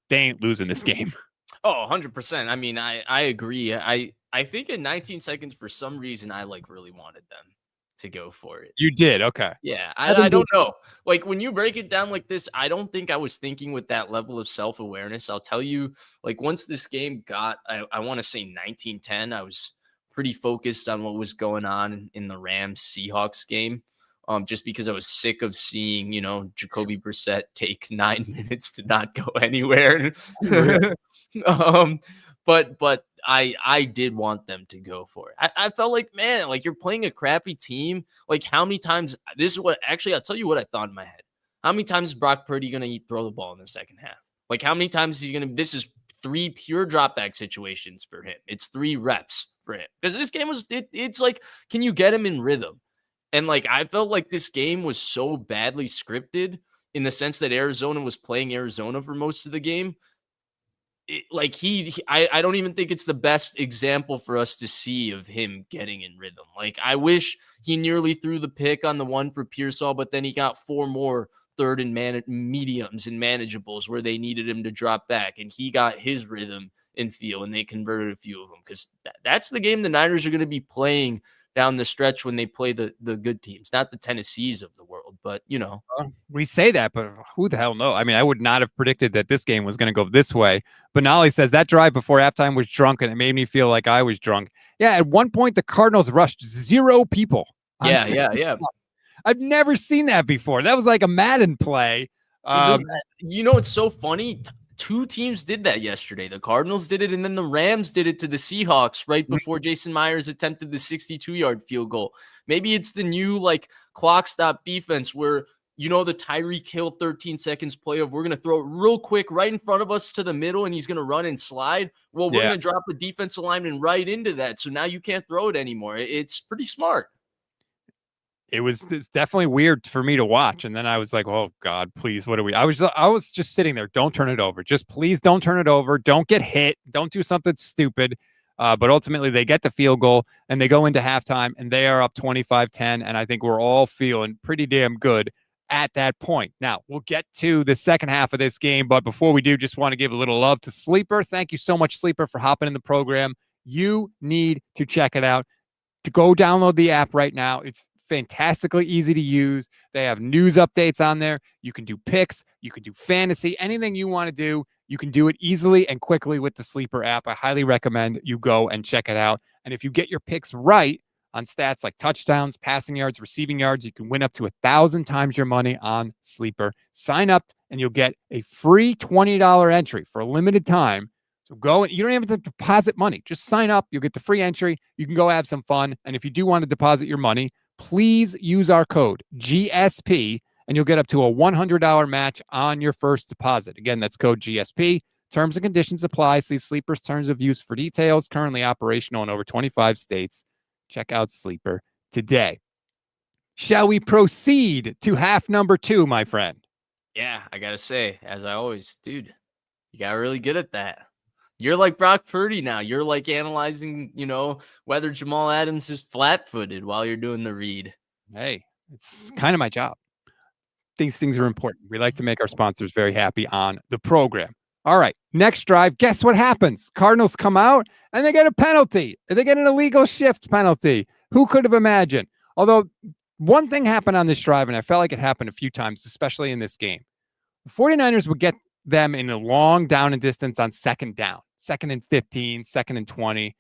they ain't losing this game. Oh, 100%. I mean, I agree. I think in 19 seconds, for some reason, I like really wanted them to go for it. You did. Okay. Yeah, I don't know. Like when you break it down like this, I don't think I was thinking with that level of self-awareness. I'll tell you, like once this game got, I want to say 19-10, I was pretty focused on what was going on in the Rams Seahawks game. Just because I was sick of seeing, Jacoby Brissett take 9 minutes to not go anywhere. But I did want them to go for it. I felt like, man, like you're playing a crappy team. Like how many times this is what actually I'll tell you what I thought in my head. How many times is Brock Purdy gonna throw the ball in the second half? Like how many times is he gonna this is 3 pure drop back situations for him. It's 3 reps for him. Because this game was it's like, can you get him in rhythm? And like I felt like this game was so badly scripted in the sense that Arizona was playing Arizona for most of the game. I don't even think it's the best example for us to see of him getting in rhythm. Like I wish he nearly threw the pick on the one for Pearsall, but then he got 4 more third and mediums and manageables where they needed him to drop back, and he got his rhythm and feel, and they converted a few of them because that's the game the Niners are going to be playing down the stretch when they play the good teams, not the Tennessees of the world, but we say that, but who the hell knows? I mean, I would not have predicted that this game was going to go this way. But Nolly says that drive before halftime was drunk, and it made me feel like I was drunk. Yeah, at one point the Cardinals rushed 0 people. Yeah. I've never seen that before. That was like a Madden play. It's so funny. 2 teams did that yesterday. The Cardinals did it, and then the Rams did it to the Seahawks right before Jason Myers attempted the 62-yard field goal. Maybe it's the new clock stop defense where the Tyreek Hill 13 seconds play of we're going to throw it real quick right in front of us to the middle, and he's going to run and slide. Well, we're going to drop the defensive lineman right into that, so now you can't throw it anymore. It's pretty smart. It's definitely weird for me to watch. And then I was like, oh God, please, what are we? I was just sitting there. Don't turn it over. Just please don't turn it over. Don't get hit. Don't do something stupid. But ultimately they get the field goal and they go into halftime and they are up 25-10. And I think we're all feeling pretty damn good at that point. Now we'll get to the second half of this game. But before we do, just want to give a little love to Sleeper. Thank you so much, Sleeper, for hopping in the program. You need to check it out. To go download the app right now. It's fantastically easy to use. They have news updates on there. You can do picks. You can do fantasy. Anything you want to do, you can do it easily and quickly with the Sleeper app. I highly recommend you go and check it out. And if you get your picks right on stats like touchdowns, passing yards, receiving yards, you can win up to 1,000 times your money on Sleeper. Sign up and you'll get a free $20 entry for a limited time. So go, and you don't even have to deposit money. Just sign up. You'll get the free entry. You can go have some fun. And if you do want to deposit your money, please use our code GSP and you'll get up to a $100 match on your first deposit. Again, that's code GSP. Terms and conditions apply. See Sleeper's terms of use for details. Currently operational in over 25 states. Check out Sleeper today. Shall we proceed to half number 2, my friend? Yeah, I got to say, as I always, dude, you got really good at that. You're like Brock Purdy now. You're like analyzing, whether Jamal Adams is flat-footed while you're doing the read. Hey, it's kind of my job. These things are important. We like to make our sponsors very happy on the program. All right, next drive. Guess what happens? Cardinals come out and they get a penalty. They get an illegal shift penalty. Who could have imagined? Although one thing happened on this drive, and I felt like it happened a few times, especially in this game. The 49ers would get them in a long down and distance on second down, 2nd and 15, 2nd and 20.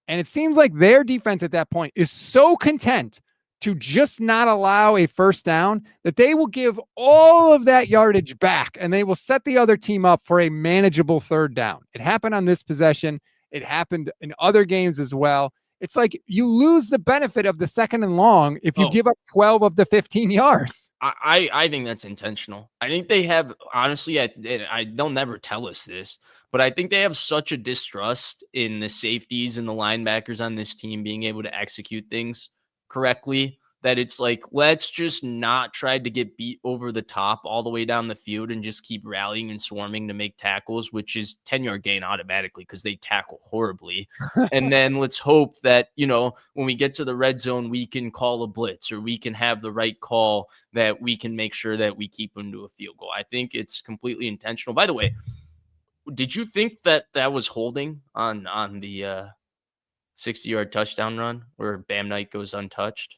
And it seems like their defense at that point is so content to just not allow a first down that they will give all of that yardage back and they will set the other team up for a manageable third down. It happened on this possession. It happened in other games as well. It's like you lose the benefit of the second and long if you give up 12 of the 15 yards. I think that's intentional. I think they have, honestly, they'll never tell us this, but I think they have such a distrust in the safeties and the linebackers on this team being able to execute things correctly that it's like, let's just not try to get beat over the top all the way down the field and just keep rallying and swarming to make tackles, which is 10-yard gain automatically because they tackle horribly. And then let's hope that, when we get to the red zone, we can call a blitz or we can have the right call that we can make sure that we keep them to a field goal. I think it's completely intentional. By the way, did you think that was holding on the 60-yard touchdown run where Bam Knight goes untouched?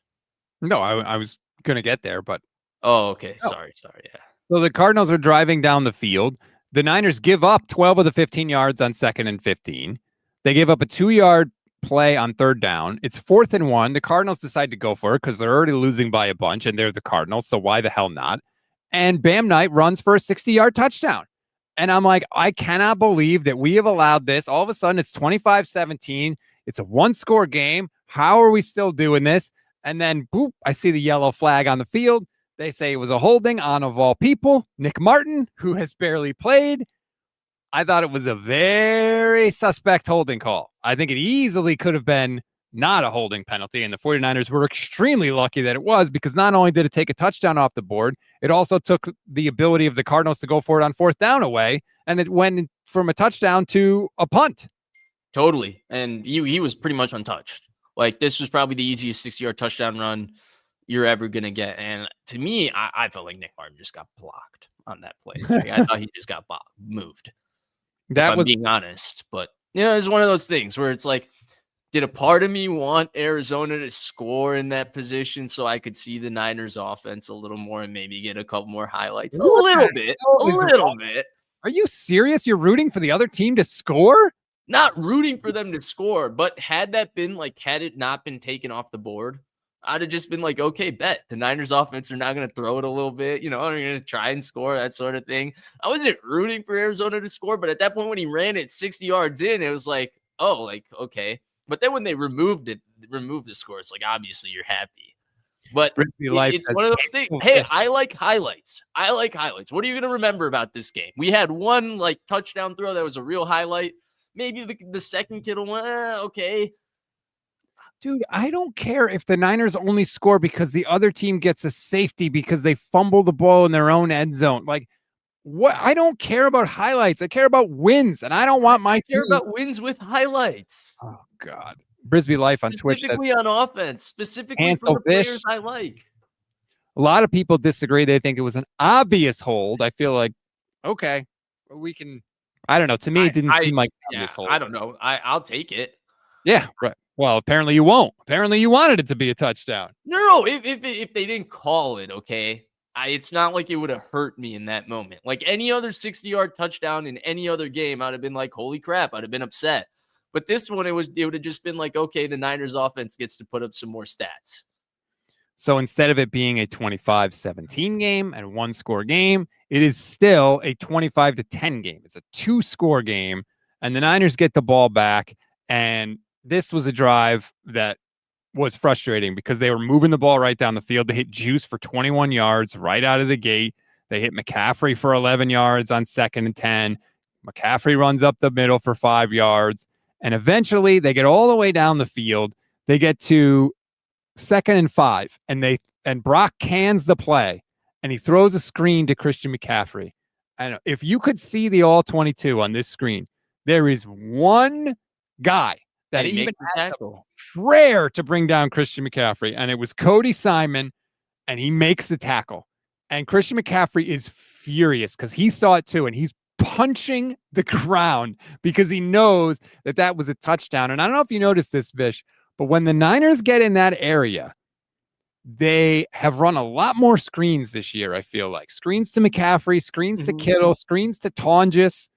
No, I was going to get there, but. Oh, okay. Sorry. Yeah. So the Cardinals are driving down the field. The Niners give up 12 of the 15 yards on 2nd and 15. They give up a 2-yard play on 3rd down. It's 4th and 1. The Cardinals decide to go for it because they're already losing by a bunch and they're the Cardinals. So why the hell not? And Bam Knight runs for a 60-yard touchdown. And I'm like, I cannot believe that we have allowed this. All of a sudden, it's 25-17. It's a 1-score game. How are we still doing this? And then, boop, I see the yellow flag on the field. They say it was a holding on, of all people, Nick Martin, who has barely played. I thought it was a very suspect holding call. I think it easily could have been not a holding penalty, and the 49ers were extremely lucky that it was because not only did it take a touchdown off the board, it also took the ability of the Cardinals to go for it on 4th down away, and it went from a touchdown to a punt. Totally, and he was pretty much untouched. Like, this was probably the easiest 60-yard touchdown run you're ever going to get. And to me, I felt like Nick Martin just got blocked on that play. Like, I thought he just got moved. That was being honest. But, it's one of those things where it's like, did a part of me want Arizona to score in that position so I could see the Niners offense a little more and maybe get a couple more highlights? A little bit. Are you serious? You're rooting for the other team to score? Not rooting for them to score, but had it not been taken off the board, I'd have just been like, okay, bet the Niners offense are not going to throw it a little bit, they're going to try and score, that sort of thing. I wasn't rooting for Arizona to score, but at that point when he ran it 60 yards in, it was like, oh, like, okay. But then when they removed the score, it's like, obviously you're happy. But it's one of those things. Hey, I like highlights. What are you going to remember about this game? We had one touchdown throw that was a real highlight. Maybe the second Kittle went, okay. Dude, I don't care if the Niners only score because the other team gets a safety because they fumble the ball in their own end zone. Like, what? I don't care about highlights. I care about wins, and I don't want my team. I care about wins with highlights. Oh, God. Brisbee Life on Twitch says, specifically on offense, specifically for the players I like. A lot of people disagree. They think it was an obvious hold. I feel like, okay, we can. I don't know. To me, it didn't seem like obvious hold. I don't know. I'll take it. Yeah, right. Well, apparently you won't. Apparently you wanted it to be a touchdown. No. If they didn't call it, okay, it's not like it would have hurt me in that moment. Like any other 60-yard touchdown in any other game, I'd have been like, holy crap, I'd have been upset. But this one, it would have just been like, okay, the Niners offense gets to put up some more stats. So instead of it being a 25-17 game and 1-score game, it is still a 25-10 game. It's a 2-score game, and the Niners get the ball back. And this was a drive that was frustrating because they were moving the ball right down the field. They hit Juice for 21 yards right out of the gate. They hit McCaffrey for 11 yards on 2nd and 10. McCaffrey runs up the middle for 5 yards. And eventually they get all the way down the field. They get to 2nd and 5, and Brock cans the play, and he throws a screen to Christian McCaffrey. And if you could see the all 22 on this screen, there is one guy that even has a prayer to bring down Christian McCaffrey, and it was Cody Simon, and he makes the tackle. And Christian McCaffrey is furious because he saw it too, and he's punching the ground because he knows that was a touchdown. And I don't know if you noticed this, Vish, but when the Niners get in that area, they have run a lot more screens this year, I feel like. Screens to McCaffrey, screens to Kittle, screens to Tonjes.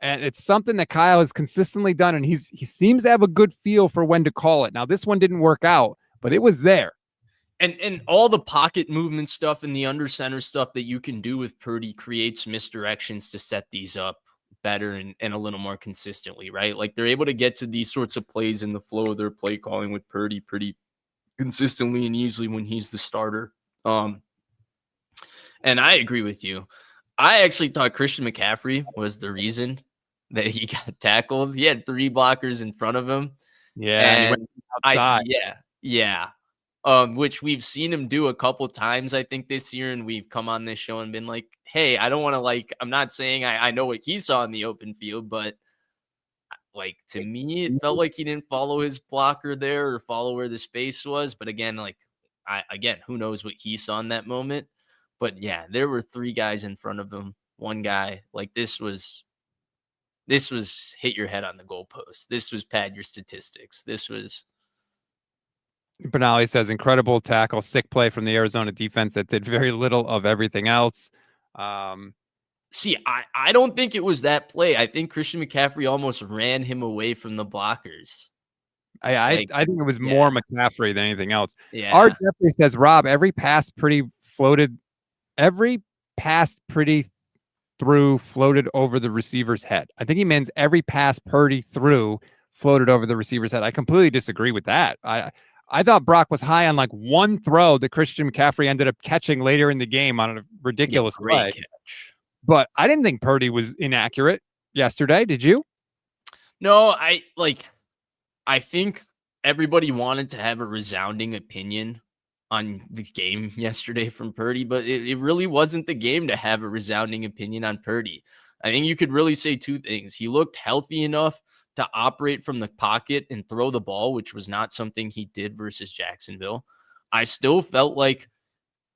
And it's something that Kyle has consistently done, and he seems to have a good feel for when to call it. Now, this one didn't work out, but it was there. And all the pocket movement stuff and the under center stuff that you can do with Purdy creates misdirections to set these up better and a little more consistently, right? Like they're able to get to these sorts of plays in the flow of their play calling with Purdy pretty consistently and easily when he's the starter. And I agree with you. I actually thought Christian McCaffrey was the reason that he got tackled. He had 3 blockers in front of him. Yeah. And yeah. Which we've seen him do a couple times, I think, this year, and we've come on this show and been like, hey, I don't want to I'm not saying I know what he saw in the open field, but to me, it felt like he didn't follow his blocker there or follow where the space was. But again, who knows what he saw in that moment? But yeah, there were 3 guys in front of him. One guy, this was hit your head on the goalpost. This was pad your statistics. This was. Benali says, incredible tackle, sick play from the Arizona defense that did very little of everything else. See, I don't think it was that play. I think Christian McCaffrey almost ran him away from the blockers. I think it was more McCaffrey than anything else. Yeah. Art Jeffrey says, Rob, every pass Purdy threw floated over the receiver's head. I think he means every pass Purdy threw floated over the receiver's head. I completely disagree with that. I thought Brock was high on one throw that Christian McCaffrey ended up catching later in the game on a ridiculous play. Catch. But I didn't think Purdy was inaccurate yesterday. Did you? No, I think everybody wanted to have a resounding opinion on the game yesterday from Purdy, but it really wasn't the game to have a resounding opinion on Purdy. I think you could really say 2 things. He looked healthy enough to operate from the pocket and throw the ball, which was not something he did versus Jacksonville. I still felt like,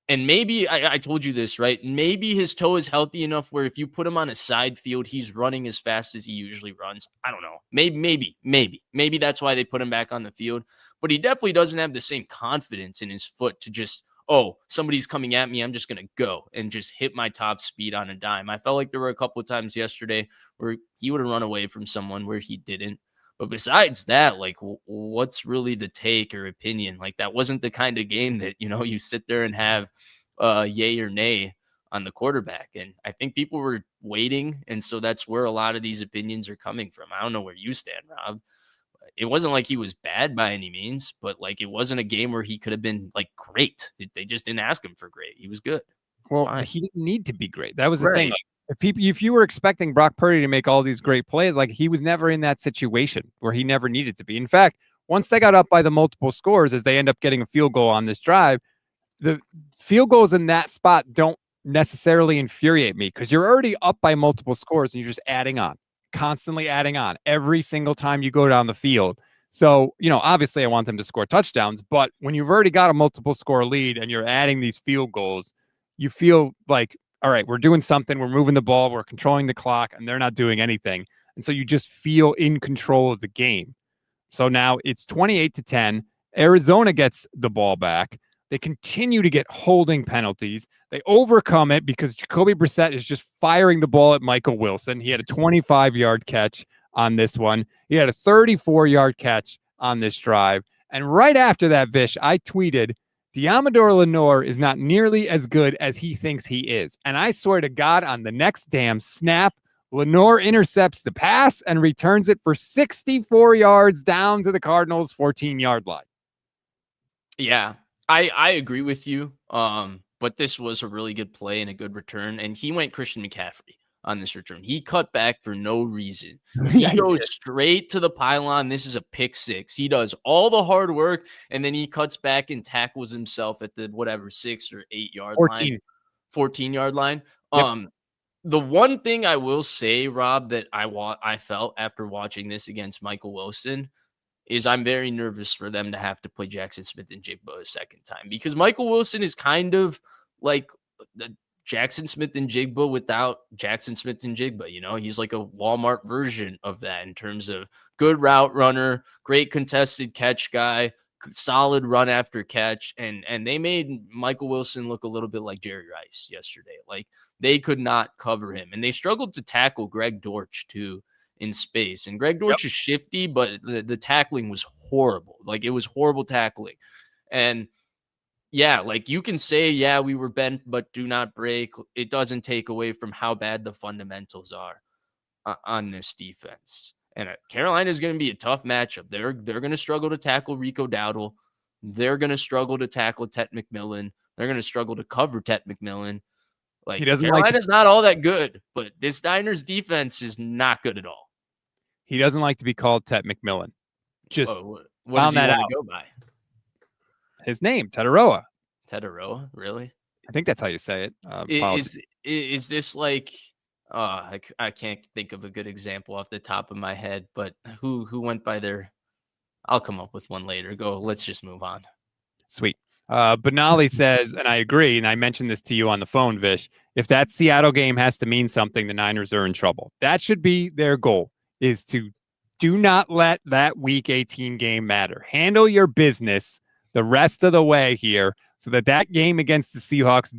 and maybe I told you this, right? Maybe his toe is healthy enough where if you put him on a side field, he's running as fast as he usually runs. I don't know. Maybe that's why they put him back on the field, but he definitely doesn't have the same confidence in his foot to just, oh, somebody's coming at me, I'm just going to go and just hit my top speed on a dime. I felt like there were a couple of times yesterday where he would have run away from someone where he didn't. But besides that, what's really the take or opinion? That wasn't the kind of game that, you sit there and have yay or nay on the quarterback. And I think people were waiting. And so that's where a lot of these opinions are coming from. I don't know where you stand, Rob. It wasn't like he was bad by any means, but it wasn't a game where he could have been great. They just didn't ask him for great. He was good. Well, Fine. He didn't need to be great. That was the thing. If you were expecting Brock Purdy to make all these great plays, he was never in that situation where he never needed to be. In fact, once they got up by the multiple scores, as they end up getting a field goal on this drive, the field goals in that spot don't necessarily infuriate me because you're already up by multiple scores and you're just adding on. Constantly adding on every single time you go down the field. So, obviously I want them to score touchdowns, but when you've already got a multiple score lead and you're adding these field goals, you feel like, all right, we're doing something. We're moving the ball. We're controlling the clock and they're not doing anything. And so you just feel in control of the game. So now it's 28-10. Arizona gets the ball back. They continue to get holding penalties. They overcome it because Jacoby Brissett is just firing the ball at Michael Wilson. He had a 25-yard catch on this one. He had a 34-yard catch on this drive. And right after that, Vish, I tweeted, Deommodore Lenoir is not nearly as good as he thinks he is. And I swear to God, on the next damn snap, Lenoir intercepts the pass and returns it for 64 yards down to the Cardinals' 14-yard line. Yeah. I agree with you, but this was a really good play and a good return, and he went Christian McCaffrey on this return. He cut back for no reason. He goes straight to the pylon. This is a pick 6. He does all the hard work, and then he cuts back and tackles himself at the 6 or 8 yard line. 14-yard line. Yep. The one thing I will say, Rob, that I felt after watching this against Michael Wilson is I'm very nervous for them to have to play Jackson Smith-Njigba a second time because Michael Wilson is kind of like the Jackson Smith-Njigba without Jackson Smith-Njigba. He's like a Walmart version of that in terms of good route runner, great contested catch guy, solid run after catch, and they made Michael Wilson look a little bit like Jerry Rice yesterday. Like, they could not cover him, and they struggled to tackle Greg Dortch too in space. And Greg Dortch is shifty, but the tackling was horrible. Like, it was horrible tackling. And yeah, like, you can say, yeah, we were bent, but do not break. It doesn't take away from how bad the fundamentals are on this defense. And Carolina is going to be a tough matchup. They're going to struggle to tackle Rico Dowdle. They're going to struggle to tackle Tet McMillan. They're going to struggle to cover Tet McMillan. Like, Carolina's not all that good, but this Niners defense is not good at all. He doesn't like to be called Tet McMillan. Just what does he want to go by? His name, Tetaroa. Tetaroa, really? I think that's how you say it. Is this like? I can't think of a good example off the top of my head, but who went by their? I'll come up with one later. Go. Let's just move on. Sweet. Benali says, and I agree, and I mentioned this to you on the phone, Vish, if that Seattle game has to mean something, the Niners are in trouble. That should be their goal, is to do not let that Week 18 game matter. Handle your business the rest of the way here so that game against the Seahawks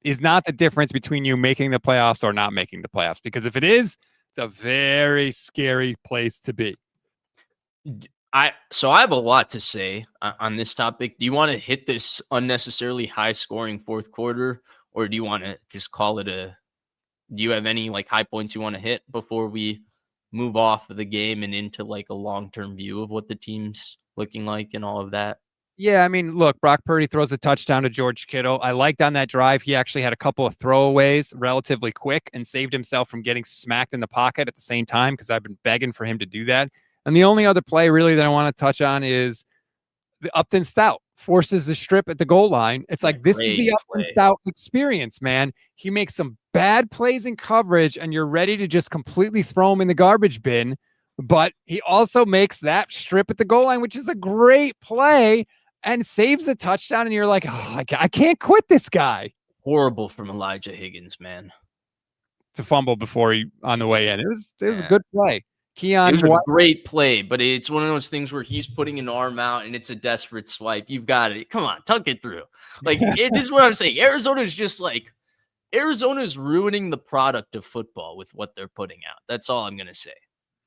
is not the difference between you making the playoffs or not making the playoffs. Because if it is, it's a very scary place to be. So I have a lot to say on this topic. Do you want to hit this unnecessarily high scoring fourth quarter, or do you want to just call it do you have any like high points you want to hit before we move off of the game and into like a long-term view of what the team's looking like and all of that? Yeah, I mean, look, Brock Purdy throws a touchdown to George Kittle. I liked on that drive, he actually had a couple of throwaways relatively quick and saved himself from getting smacked in the pocket at the same time, because I've been begging for him to do that. And the only other play really that I want to touch on is the Upton Stout forces the strip at the goal line. It's like, this is the Upton Stout experience, man. He makes some bad plays in coverage and you're ready to just completely throw him in the garbage bin. But he also makes that strip at the goal line, which is a great play, and saves a touchdown. And you're like, oh, I can't quit this guy. Horrible from Elijah Higgins, man. To fumble before he on the way in. It was a good play. Keon, it was a great play, but it's one of those things where he's putting an arm out and it's a desperate swipe. You've got it. Come on, tuck it through. Like, this is what I'm saying. Arizona is ruining the product of football with what they're putting out. That's all I'm going to say.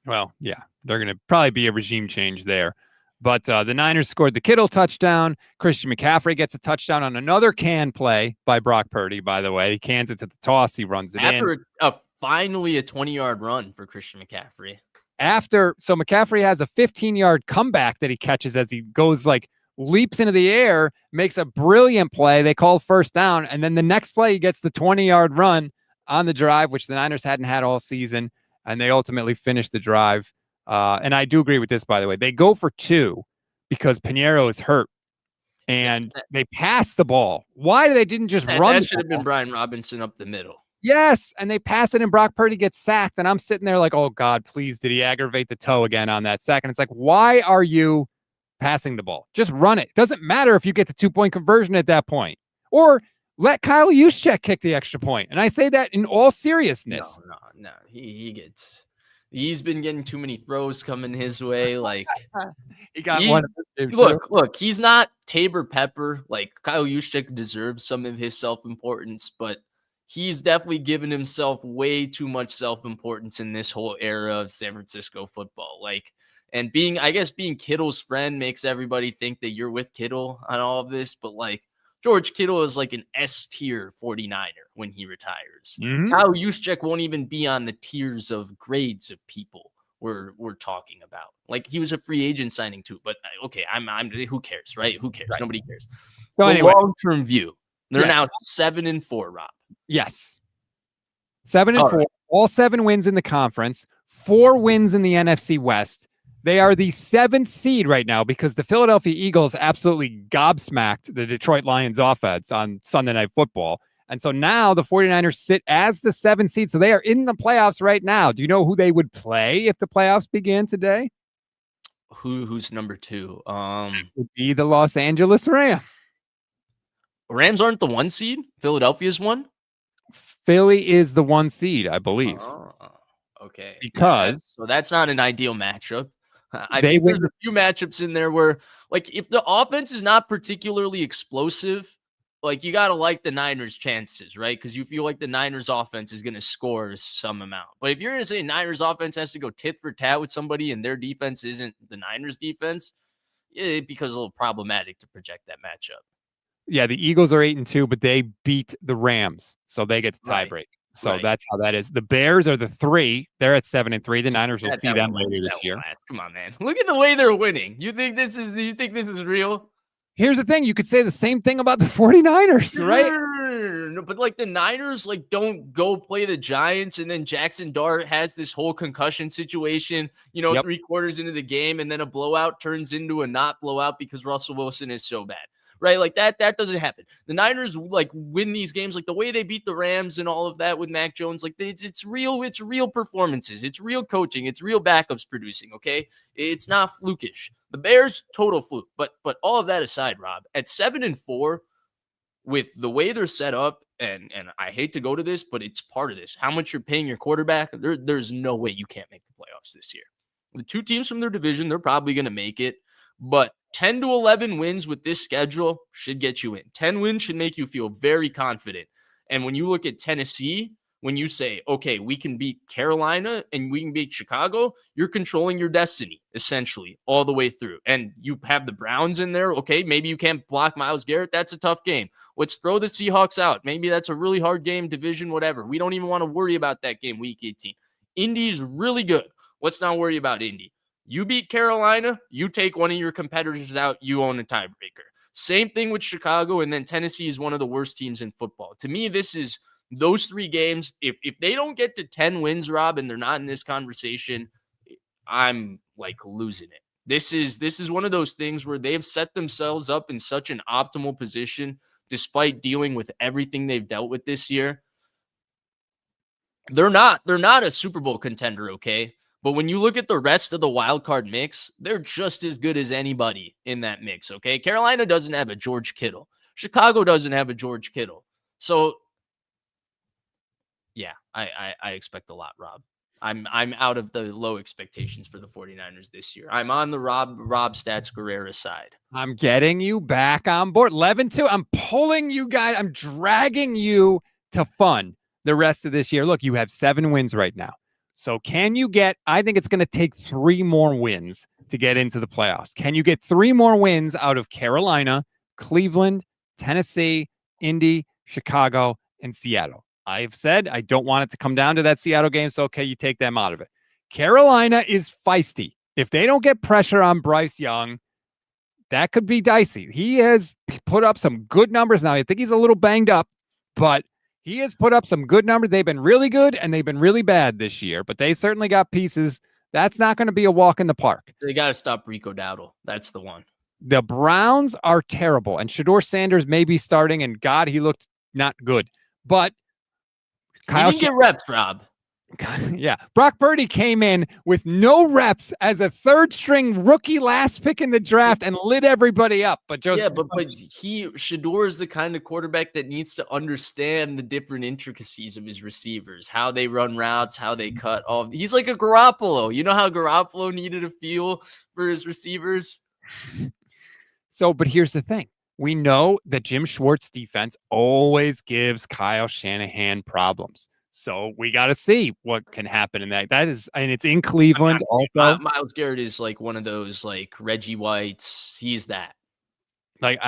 Well, yeah, they're going to probably be a regime change there. But the Niners scored the Kittle touchdown. Christian McCaffrey gets a touchdown on another can play by Brock Purdy, by the way. He cans it to the toss. He runs it in. After finally a 20-yard run for Christian McCaffrey. So McCaffrey has a 15-yard comeback that he catches as he goes, like, leaps into the air, makes a brilliant play. They call first down. And then the next play, he gets the 20-yard run on the drive, which the Niners hadn't had all season. And they ultimately finished the drive. And I do agree with this, by the way. They go for 2 because Pinheiro is hurt. And they pass the ball. Why they didn't just run? That should have been Brian Robinson up the middle. Yes, and they pass it and Brock Purdy gets sacked, and I'm sitting there like, oh, God, please, did he aggravate the toe again on that sack? And it's like, why are you passing the ball? Just run it. Doesn't matter if you get the 2-point conversion at that point. Or let Kyle Juszczyk kick the extra point. And I say that in all seriousness. No. He's been getting too many throws coming his way. Like, he got one. Look, he's not Tabor Pepper. Like, Kyle Juszczyk deserves some of his self-importance, but he's definitely given himself way too much self-importance in this whole era of San Francisco football. Like, and being Kittle's friend makes everybody think that you're with Kittle on all of this. But like, George Kittle is like an S-tier 49er when he retires. Mm-hmm. Kyle Juszczyk won't even be on the tiers of grades of people we're talking about. Like, he was a free agent signing too. But okay, I'm who cares, right? Who cares? Right. Nobody cares. So anyway, long-term view. They're now 7-4, Rob. Yes. 7-4. Right. All 7 wins in the conference, 4 wins in the NFC West. They are the 7th seed right now because the Philadelphia Eagles absolutely gobsmacked the Detroit Lions offense on Sunday Night Football. And so now the 49ers sit as the 7th seed. So they are in the playoffs right now. Do you know who they would play if the playoffs began today? Who's number 2? It would be the Los Angeles Rams. Rams aren't the 1 seed? Philadelphia's 1? Philly is the 1 seed, I believe. Okay. Because so that's not an ideal matchup. I think there's a few matchups in there where, like, if the offense is not particularly explosive, like, you got to like the Niners' chances, right? Because you feel like the Niners' offense is going to score some amount. But if you're going to say Niners' offense has to go tit for tat with somebody and their defense isn't the Niners' defense, it becomes a little problematic to project that matchup. Yeah, the Eagles are 8-2, but they beat the Rams, so they get the tiebreak. So that's how that is. The Bears are the 3. They're at 7-3. The Niners will see them later this year. Come on, man. Look at the way they're winning. You think this is real? Here's the thing. You could say the same thing about the 49ers, right? No, but like the Niners, like, don't go play the Giants, and then Jackson Dart has this whole concussion situation, 3 quarters into the game, and then a blowout turns into a not blowout because Russell Wilson is so bad. Right? Like that doesn't happen. The Niners like win these games, like the way they beat the Rams and all of that with Mac Jones. Like it's real performances. It's real coaching. It's real backups producing. Okay. It's not flukish. The Bears, total fluke. But all of that aside, Rob, at 7-4 with the way they're set up, and I hate to go to this, but it's part of this. How much you're paying your quarterback. There's no way you can't make the playoffs this year. The 2 teams from their division, they're probably going to make it, but 10 to 11 wins with this schedule should get you in. 10 wins should make you feel very confident. And when you look at Tennessee, when you say, okay, we can beat Carolina and we can beat Chicago, you're controlling your destiny, essentially, all the way through. And you have the Browns in there. Okay, maybe you can't block Myles Garrett. That's a tough game. Let's throw the Seahawks out. Maybe that's a really hard game, division, whatever. We don't even want to worry about that game, week 18. Indy's really good. Let's not worry about Indy. You beat Carolina, you take one of your competitors out, you own a tiebreaker. Same thing with Chicago, and then Tennessee is one of the worst teams in football. To me, this is those 3 games. If they don't get to 10 wins, Rob, and they're not in this conversation, I'm like losing it. This is one of those things where they've set themselves up in such an optimal position despite dealing with everything they've dealt with this year. They're not a Super Bowl contender, okay? But when you look at the rest of the wild card mix, they're just as good as anybody in that mix, okay? Carolina doesn't have a George Kittle. Chicago doesn't have a George Kittle. So, yeah, I expect a lot, Rob. I'm out of the low expectations for the 49ers this year. I'm on the Rob Stats Guerrera side. I'm getting you back on board. 11-2. I'm pulling you guys. I'm dragging you to fun the rest of this year. Look, you have 7 wins right now. So can you get, I think it's going to take 3 more wins to get into the playoffs. Can you get 3 more wins out of Carolina, Cleveland, Tennessee, Indy, Chicago, and Seattle? I've said I don't want it to come down to that Seattle game, so okay, you take them out of it. Carolina is feisty. If they don't get pressure on Bryce Young, that could be dicey. He has put up some good numbers now. I think he's a little banged up, but he has put up some good numbers. They've been really good and they've been really bad this year, but they certainly got pieces. That's not going to be a walk in the park. They got to stop Rico Dowdle. That's the one. The Browns are terrible, and Shedeur Sanders may be starting, and God, he looked not good. But Kyle didn't get reps, Rob. Yeah. Brock Purdy came in with no reps as a 3rd-string rookie last pick in the draft and lit everybody up. But Shedeur is the kind of quarterback that needs to understand the different intricacies of his receivers, how they run routes, how they cut off. He's like a Garoppolo. You know how Garoppolo needed a feel for his receivers? But here's the thing. We know that Jim Schwartz's defense always gives Kyle Shanahan problems. So we got to see what can happen in that. That is, and it's in Cleveland also. Myles Garrett is like one of those like Reggie Whites. He's that. Like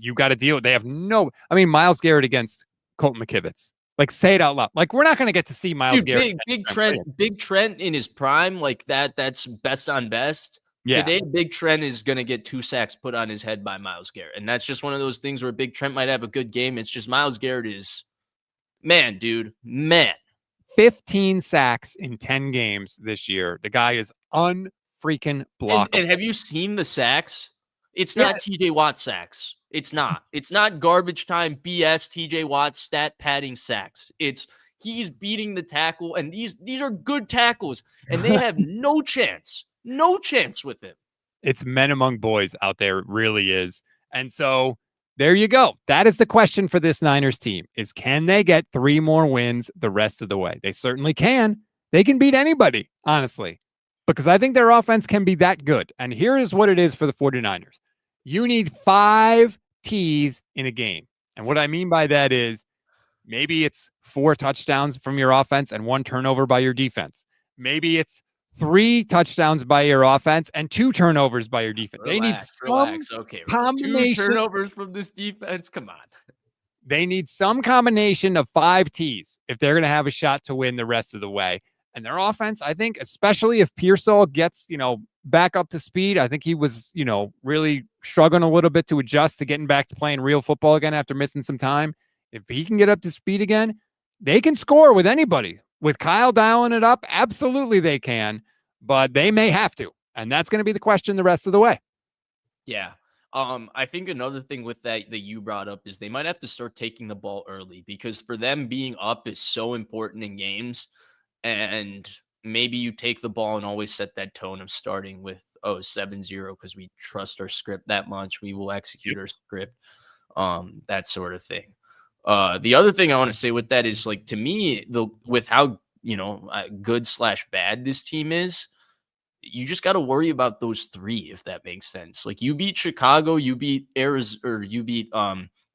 you got to deal with. They have no. I mean, Myles Garrett against Colton McKivitz. Like, say it out loud. Like, we're not going to get to see Myles Garrett. Big Trent in his prime, like that. That's best on best. Yeah. Today, Big Trent is going to get 2 sacks put on his head by Myles Garrett, and that's just one of those things where Big Trent might have a good game. It's just Myles Garrett is. Man, dude, man. 15 sacks in 10 games this year. The guy is unfreaking blockable. And have you seen the sacks? It's not TJ Watt sacks. It's not. It's not garbage time BS TJ Watt stat padding sacks. He's beating the tackle, and these are good tackles, and they have no chance with him. It's men among boys out there. It really is. And so there you go. That is the question for this Niners team is, can they get 3 more wins the rest of the way? They certainly can. They can beat anybody, honestly. because I think their offense can be that good. And here is what it is for the 49ers. You need 5 T's in a game. And what I mean by that is maybe it's 4 touchdowns from your offense and 1 turnover by your defense. Maybe it's 3 touchdowns by your offense and 2 turnovers by your defense. They need some Okay, combination. 2 turnovers from this defense. Come on. They need some combination of 5 T's if they're going to have a shot to win the rest of the way. And their offense, I think, especially if Pearsall gets, back up to speed, I think he was, really struggling a little bit to adjust to getting back to playing real football again after missing some time. If he can get up to speed again, they can score with anybody. With Kyle dialing it up, absolutely they can, but they may have to. And that's going to be the question the rest of the way. Yeah. I think another thing with that you brought up is they might have to start taking the ball early, because for them, being up is so important in games. And maybe you take the ball and always set that tone of starting with 7-0 because we trust our script that much. We will execute our script, that sort of thing. The other thing I want to say with that is, like, to me, with how good/bad this team is, you just got to worry about those 3, if that makes sense. Like, you beat Chicago, you beat Arizona, or you beat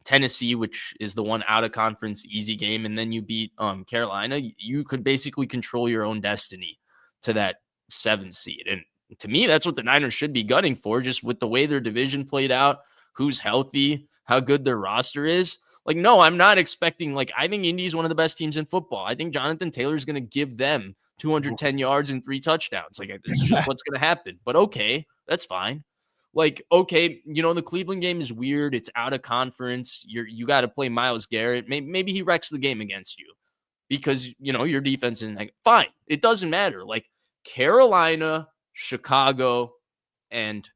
Tennessee, which is the one out of conference easy game, and then you beat Carolina. You could basically control your own destiny to that 7th seed. And to me, that's what the Niners should be gunning for, just with the way their division played out, who's healthy, how good their roster is. Like, no, I'm not expecting, I think Indy is one of the best teams in football. I think Jonathan Taylor is going to give them 210 yards and 3 touchdowns. It's just what's going to happen. But okay, that's fine. Okay, the Cleveland game is weird. It's out of conference. You got to play Myles Garrett. Maybe he wrecks the game against you because, your defense is fine. It doesn't matter. Carolina, Chicago, and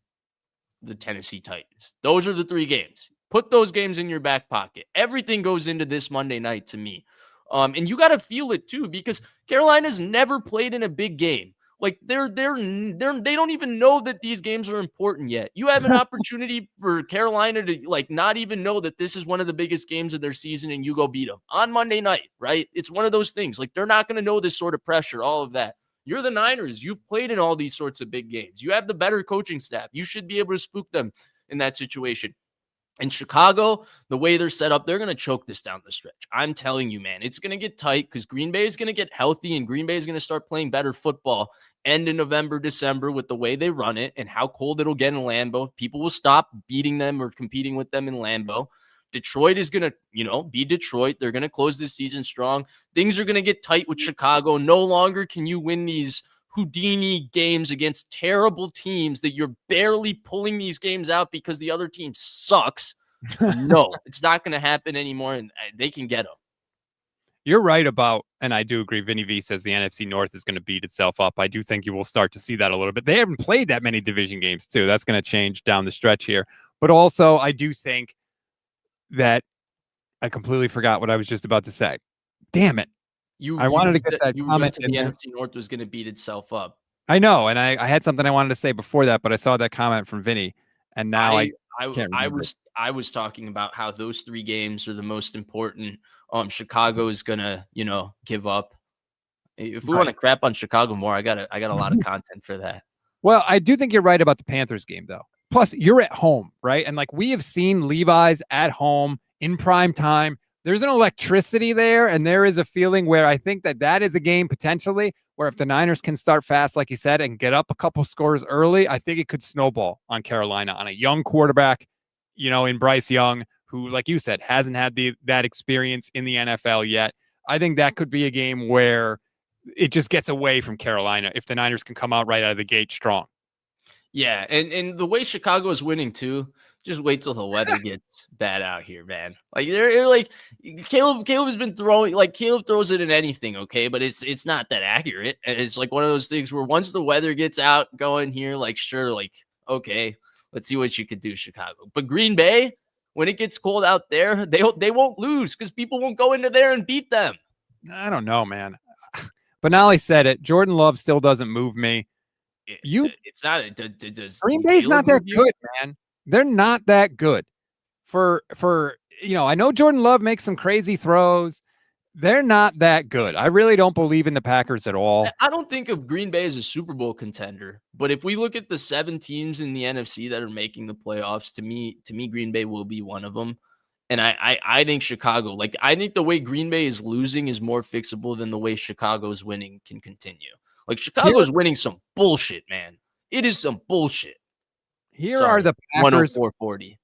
the Tennessee Titans. Those are the 3 games. Put those games in your back pocket. Everything goes into this Monday night to me. And you got to feel it too, because Carolina's never played in a big game. They don't even know that these games are important yet. You have an opportunity for Carolina to not even know that this is one of the biggest games of their season, and you go beat them on Monday night, right? It's one of those things. They're not going to know this sort of pressure, all of that. You're the Niners. You've played in all these sorts of big games. You have the better coaching staff. You should be able to spook them in that situation. In Chicago, the way they're set up, they're going to choke this down the stretch. I'm telling you, man, it's going to get tight because Green Bay is going to get healthy, and Green Bay is going to start playing better football end in November, December with the way they run it and how cold it'll get in Lambeau. People will stop beating them or competing with them in Lambeau. Detroit is going to, be Detroit. They're going to close this season strong. Things are going to get tight with Chicago. No longer can you win these Houdini games against terrible teams that you're barely pulling these games out because the other team sucks. No, it's not going to happen anymore, and they can get them. You're right about, and I do agree, Vinny V says the NFC North is going to beat itself up. I do think you will start to see that a little bit. They haven't played that many division games, too. That's going to change down the stretch here. But also, I do think that I completely forgot what I was just about to say. Damn it. I wanted to get that comment in there. The NFC North was going to beat itself up. I know, and I had something I wanted to say before that, but I saw that comment from Vinny, and now I can't remember. I was talking about how those 3 games are the most important. Chicago is gonna, give up. If we want to crap on Chicago more, I got a lot of content for that. Well, I do think you're right about the Panthers game, though. Plus, you're at home, right? And we have seen Levi's at home in prime time. There's an electricity there, and there is a feeling where I think that is a game potentially where if the Niners can start fast, like you said, and get up a couple scores early, I think it could snowball on Carolina on a young quarterback, in Bryce Young, who, like you said, hasn't had that experience in the NFL yet. I think that could be a game where it just gets away from Carolina if the Niners can come out right out of the gate strong. Yeah, and the way Chicago is winning too, just wait till the weather gets bad out here, man. They're Caleb has been throwing, Caleb throws it in anything, okay, but it's not that accurate. And it's one of those things where once the weather gets out going here, sure, okay, let's see what you could do, Chicago. But Green Bay, when it gets cold out there, they won't lose because people won't go into there and beat them. I don't know, man. Benali said it. Jordan Love still doesn't move me. It's not. Green Bay's not that good, man. They're not that good. For I know Jordan Love makes some crazy throws, They're not that good. I really don't believe in the Packers at all. I don't think of Green Bay as a Super Bowl contender, but if we look at the 7 teams in the NFC that are making the playoffs, to me, Green Bay will be one of them. And I think Chicago, like, I think the way Green Bay is losing is more fixable than the way Chicago's winning can continue. Like, Chicago's winning some bullshit, man. It is some bullshit. Here are the Packers 104-40.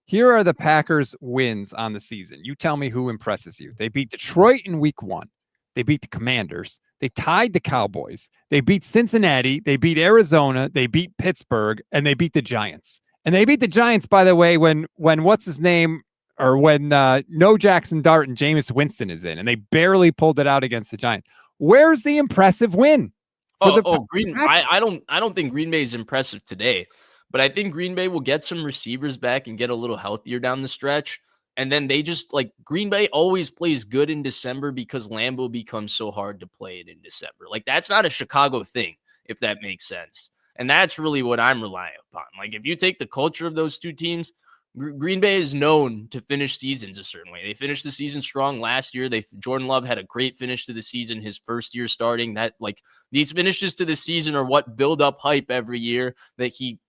Here are the Packers wins on the season. You tell me who impresses you. They beat Detroit in week 1. They beat the Commanders. They tied the Cowboys. They beat Cincinnati. They beat Arizona. They beat Pittsburgh, and they beat the Giants. And they beat the Giants, by the way, when what's his name, or when no Jackson Dart and Jameis Winston is in, and they barely pulled it out against the Giants. Where's the impressive win? Green. I don't think Green Bay is impressive today, but I think Green Bay will get some receivers back and get a little healthier down the stretch. And then they just, like, Green Bay always plays good in December because Lambeau becomes so hard to play it in December. Like, that's not a Chicago thing, if that makes sense. And that's really what I'm relying upon. Like, if you take the culture of those two teams, Green Bay is known to finish seasons a certain way. They finished the season strong last year. Jordan Love had a great finish to the season his first year starting. That, like, these finishes to the season are what build up hype every year that he,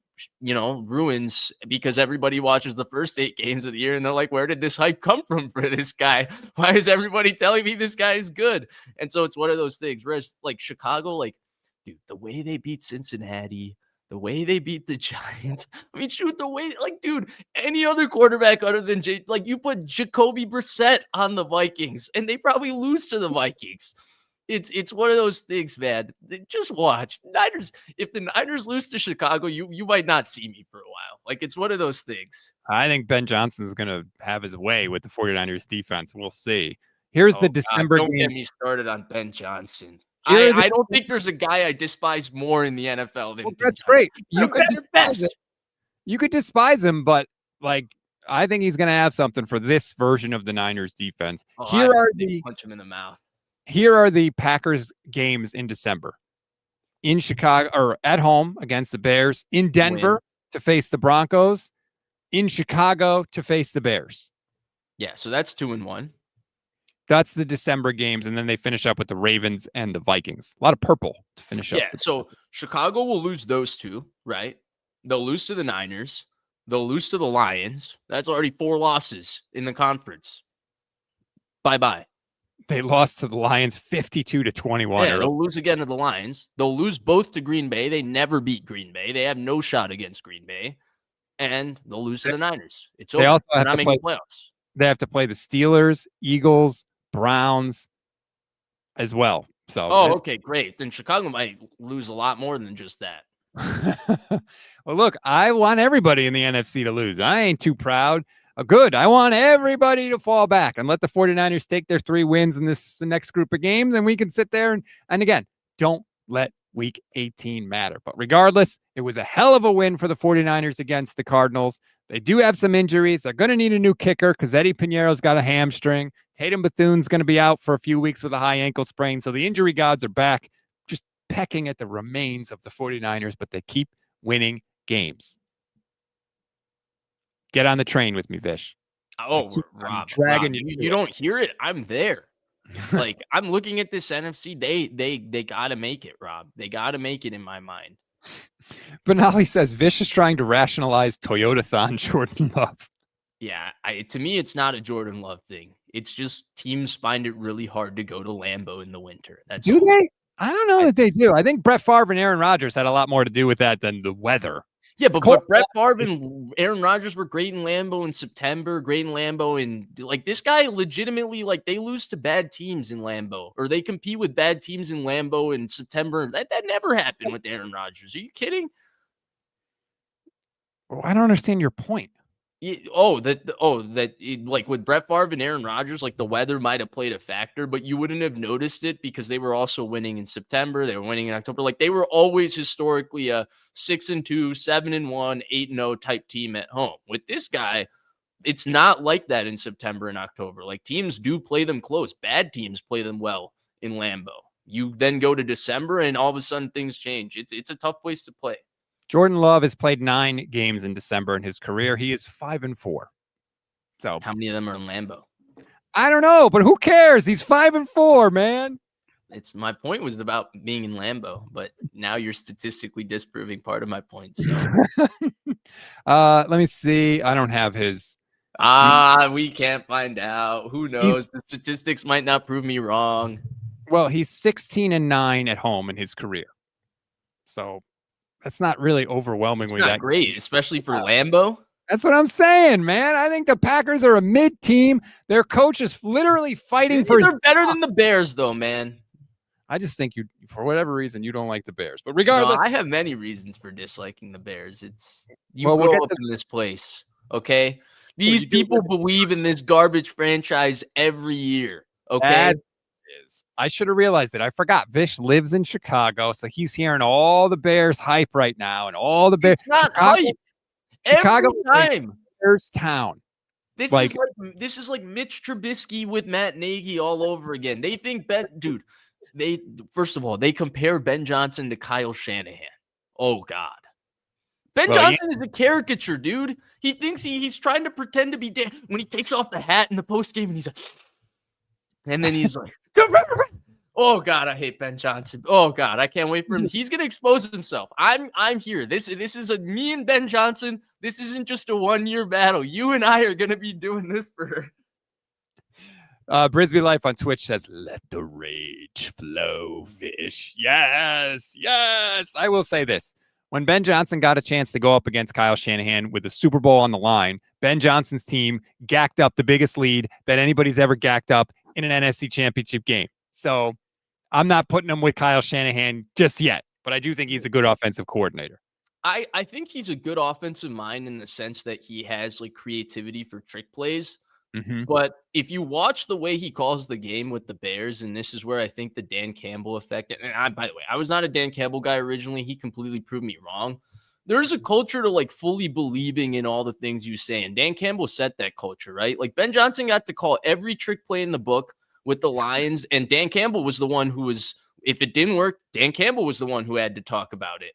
ruins, because everybody watches the first 8 games of the year and they're like, where did this hype come from for this guy? Why is everybody telling me this guy is good? And so it's one of those things. Whereas, like, Chicago, like, dude, the way they beat Cincinnati, the way they beat the Giants, I mean, shoot, the way, like, dude, any other quarterback other than you put Jacoby Brissett on the Vikings and they probably lose to the Vikings. It's one of those things, man. Just watch Niners. If the Niners lose to Chicago, you might not see me for a while. Like, it's one of those things. I think Ben Johnson is going to have his way with the 49ers defense. We'll see. Here's the December don't games. Get me started on Ben Johnson. I don't think there's a guy I despise more in the NFL than that's great. You could despise him, but, like, I think he's going to have something for this version of the Niners defense. Punch him in the mouth. Here are the Packers games in December. In Chicago, or at home against the Bears. In Denver to face the Broncos. In Chicago to face the Bears. Yeah, so that's 2-1. That's the December games, and then they finish up with the Ravens and the Vikings. A lot of purple to finish up. Yeah, so Chicago will lose those 2, right? They'll lose to the Niners. They'll lose to the Lions. That's already 4 losses in the conference. Bye-bye. They lost to the Lions 52-21. Yeah, they'll lose again to the Lions. They'll lose both to Green Bay. They never beat Green Bay. They have no shot against Green Bay. And they'll lose to the Niners. It's over. They also have to play playoffs. They have to play the Steelers, Eagles, Browns as well. So okay, great. Then Chicago might lose a lot more than just that. Well, look, I want everybody in the NFC to lose. I ain't too proud. Good. I want everybody to fall back and let the 49ers take their 3 wins in this next group of games, and we can sit there and again, don't let week 18 matter. But regardless, it was a hell of a win for the 49ers against the Cardinals. They do have some injuries. They're going to need a new kicker because Eddie Piñeiro's got a hamstring. Tatum Bethune's going to be out for a few weeks with a high ankle sprain. So the injury gods are back, just pecking at the remains of the 49ers, but they keep winning games. Get on the train with me, Vish. Oh, Rob, you don't hear it. I'm there. Like, I'm looking at this NFC. They got to make it, Rob. They got to make it in my mind. Benali says Vish is trying to rationalize Toyota-thon Jordan Love. Yeah, to me, it's not a Jordan Love thing. It's just teams find it really hard to go to Lambeau in the winter. Do they? I don't know that they do. I think Brett Favre and Aaron Rodgers had a lot more to do with that than the weather. Yeah, but Brett Favre and Aaron Rodgers were great in Lambeau in September, great in Lambeau, and, like, this guy legitimately, like, they lose to bad teams in Lambeau, or they compete with bad teams in Lambeau in September. That never happened with Aaron Rodgers. Are you kidding? Well, I don't understand your point. Like, with Brett Favre and Aaron Rodgers, like, the weather might have played a factor, but you wouldn't have noticed it because they were also winning in September. They were winning in October. Like, they were always historically a 6-2, 7-1, 8-0 type team at home. With this guy, it's not like that in September and October. Like, teams do play them close. Bad teams play them well in Lambeau. You then go to December and all of a sudden things change. It's a tough place to play. Jordan Love has played 9 games in December in his career. He is 5-4. So how many of them are in Lambeau? I don't know, but who cares? He's 5-4, man. My point was about being in Lambeau, but now you're statistically disproving part of my point. So. Let me see. I don't have his. We can't find out. Who knows? The statistics might not prove me wrong. Well, he's 16-9 at home in his career. So that's not really overwhelmingly that great, especially for Lambeau. That's what I'm saying, man. I think the Packers are a mid team. Their coach is literally fighting for. They're better than the Bears, though, man. I just think for whatever reason, you don't like the Bears. But regardless, I have many reasons for disliking the Bears. We'll grow up in this place, okay? These people believe in this garbage franchise every year, okay? I should have realized it. I forgot. Vish lives in Chicago, so he's hearing all the Bears hype right now, and all the Bears. It's not hype. Chicago every time. Bears town. This is like Mitch Trubisky with Matt Nagy all over again. They think dude. First of all, they compare Ben Johnson to Kyle Shanahan. Oh God, Johnson is a caricature, dude. He thinks he's trying to pretend to be Dan when he takes off the hat in the post game, and he's like, and then he's like, oh God, I hate Ben Johnson. Oh God, I can't wait for him. He's gonna expose himself. I'm here. This is me and Ben Johnson. This isn't just a 1-year battle. You and I are gonna be doing this for her. Brisbee Life on Twitch says, let the rage flow, Fish. Yes. I will say this. When Ben Johnson got a chance to go up against Kyle Shanahan with the Super Bowl on the line, Ben Johnson's team gacked up the biggest lead that anybody's ever gacked up in an NFC championship game. So I'm not putting him with Kyle Shanahan just yet, but I do think he's a good offensive coordinator. I think he's a good offensive mind in the sense that he has like creativity for trick plays. Mm-hmm. But if you watch the way he calls the game with the Bears, and this is where I think the Dan Campbell effect, and by the way, I was not a Dan Campbell guy originally. He completely proved me wrong. There's a culture to like fully believing in all the things you say. And Dan Campbell set that culture, right? Like Ben Johnson got to call every trick play in the book with the Lions. And Dan Campbell was the one who was, if it didn't work, Dan Campbell was the one who had to talk about it.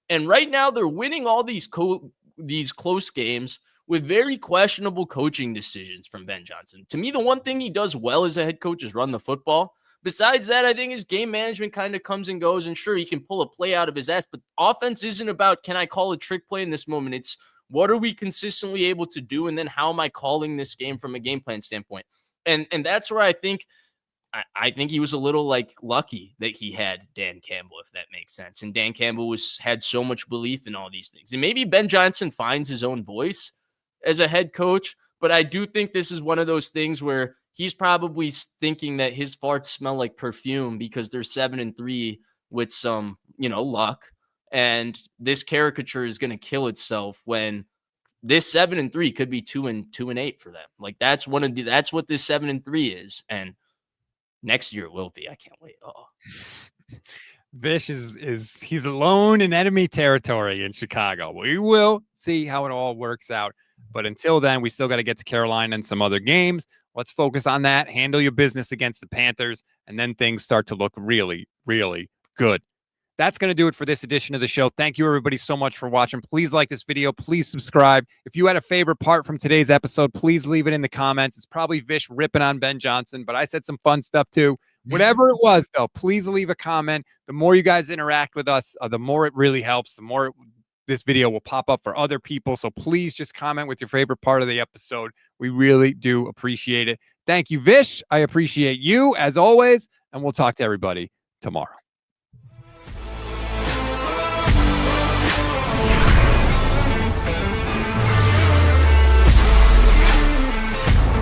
And right now they're winning all these close games with very questionable coaching decisions from Ben Johnson. To me, the one thing he does well as a head coach is run the football. Besides that, I think his game management kind of comes and goes, and sure, he can pull a play out of his ass, but offense isn't about, can I call a trick play in this moment? It's what are we consistently able to do, and then how am I calling this game from a game plan standpoint? And that's where I think he was a little like lucky that he had Dan Campbell, if that makes sense. And Dan Campbell had so much belief in all these things. And maybe Ben Johnson finds his own voice as a head coach, but I do think this is one of those things where he's probably thinking that his farts smell like perfume because they're 7-3 with some, luck. And this caricature is going to kill itself when this 7-3 could be 2-8 for them. Like that's what this 7-3 is. And next year it will be. I can't wait. Oh, Vish he's alone in enemy territory in Chicago. We will see how it all works out. But until then, we still got to get to Carolina and some other games. Let's focus on that. Handle your business against the Panthers, and then things start to look really, really good. That's going to do it for this edition of the show. Thank you, everybody, so much for watching. Please like this video. Please subscribe. If you had a favorite part from today's episode, please leave it in the comments. It's probably Vish ripping on Ben Johnson, but I said some fun stuff too. Whatever it was, though, please leave a comment. The more you guys interact with us, the more it really helps. The more this video will pop up for other people. So please just comment with your favorite part of the episode. We really do appreciate it. Thank you, Vish. I appreciate you as always. And we'll talk to everybody tomorrow.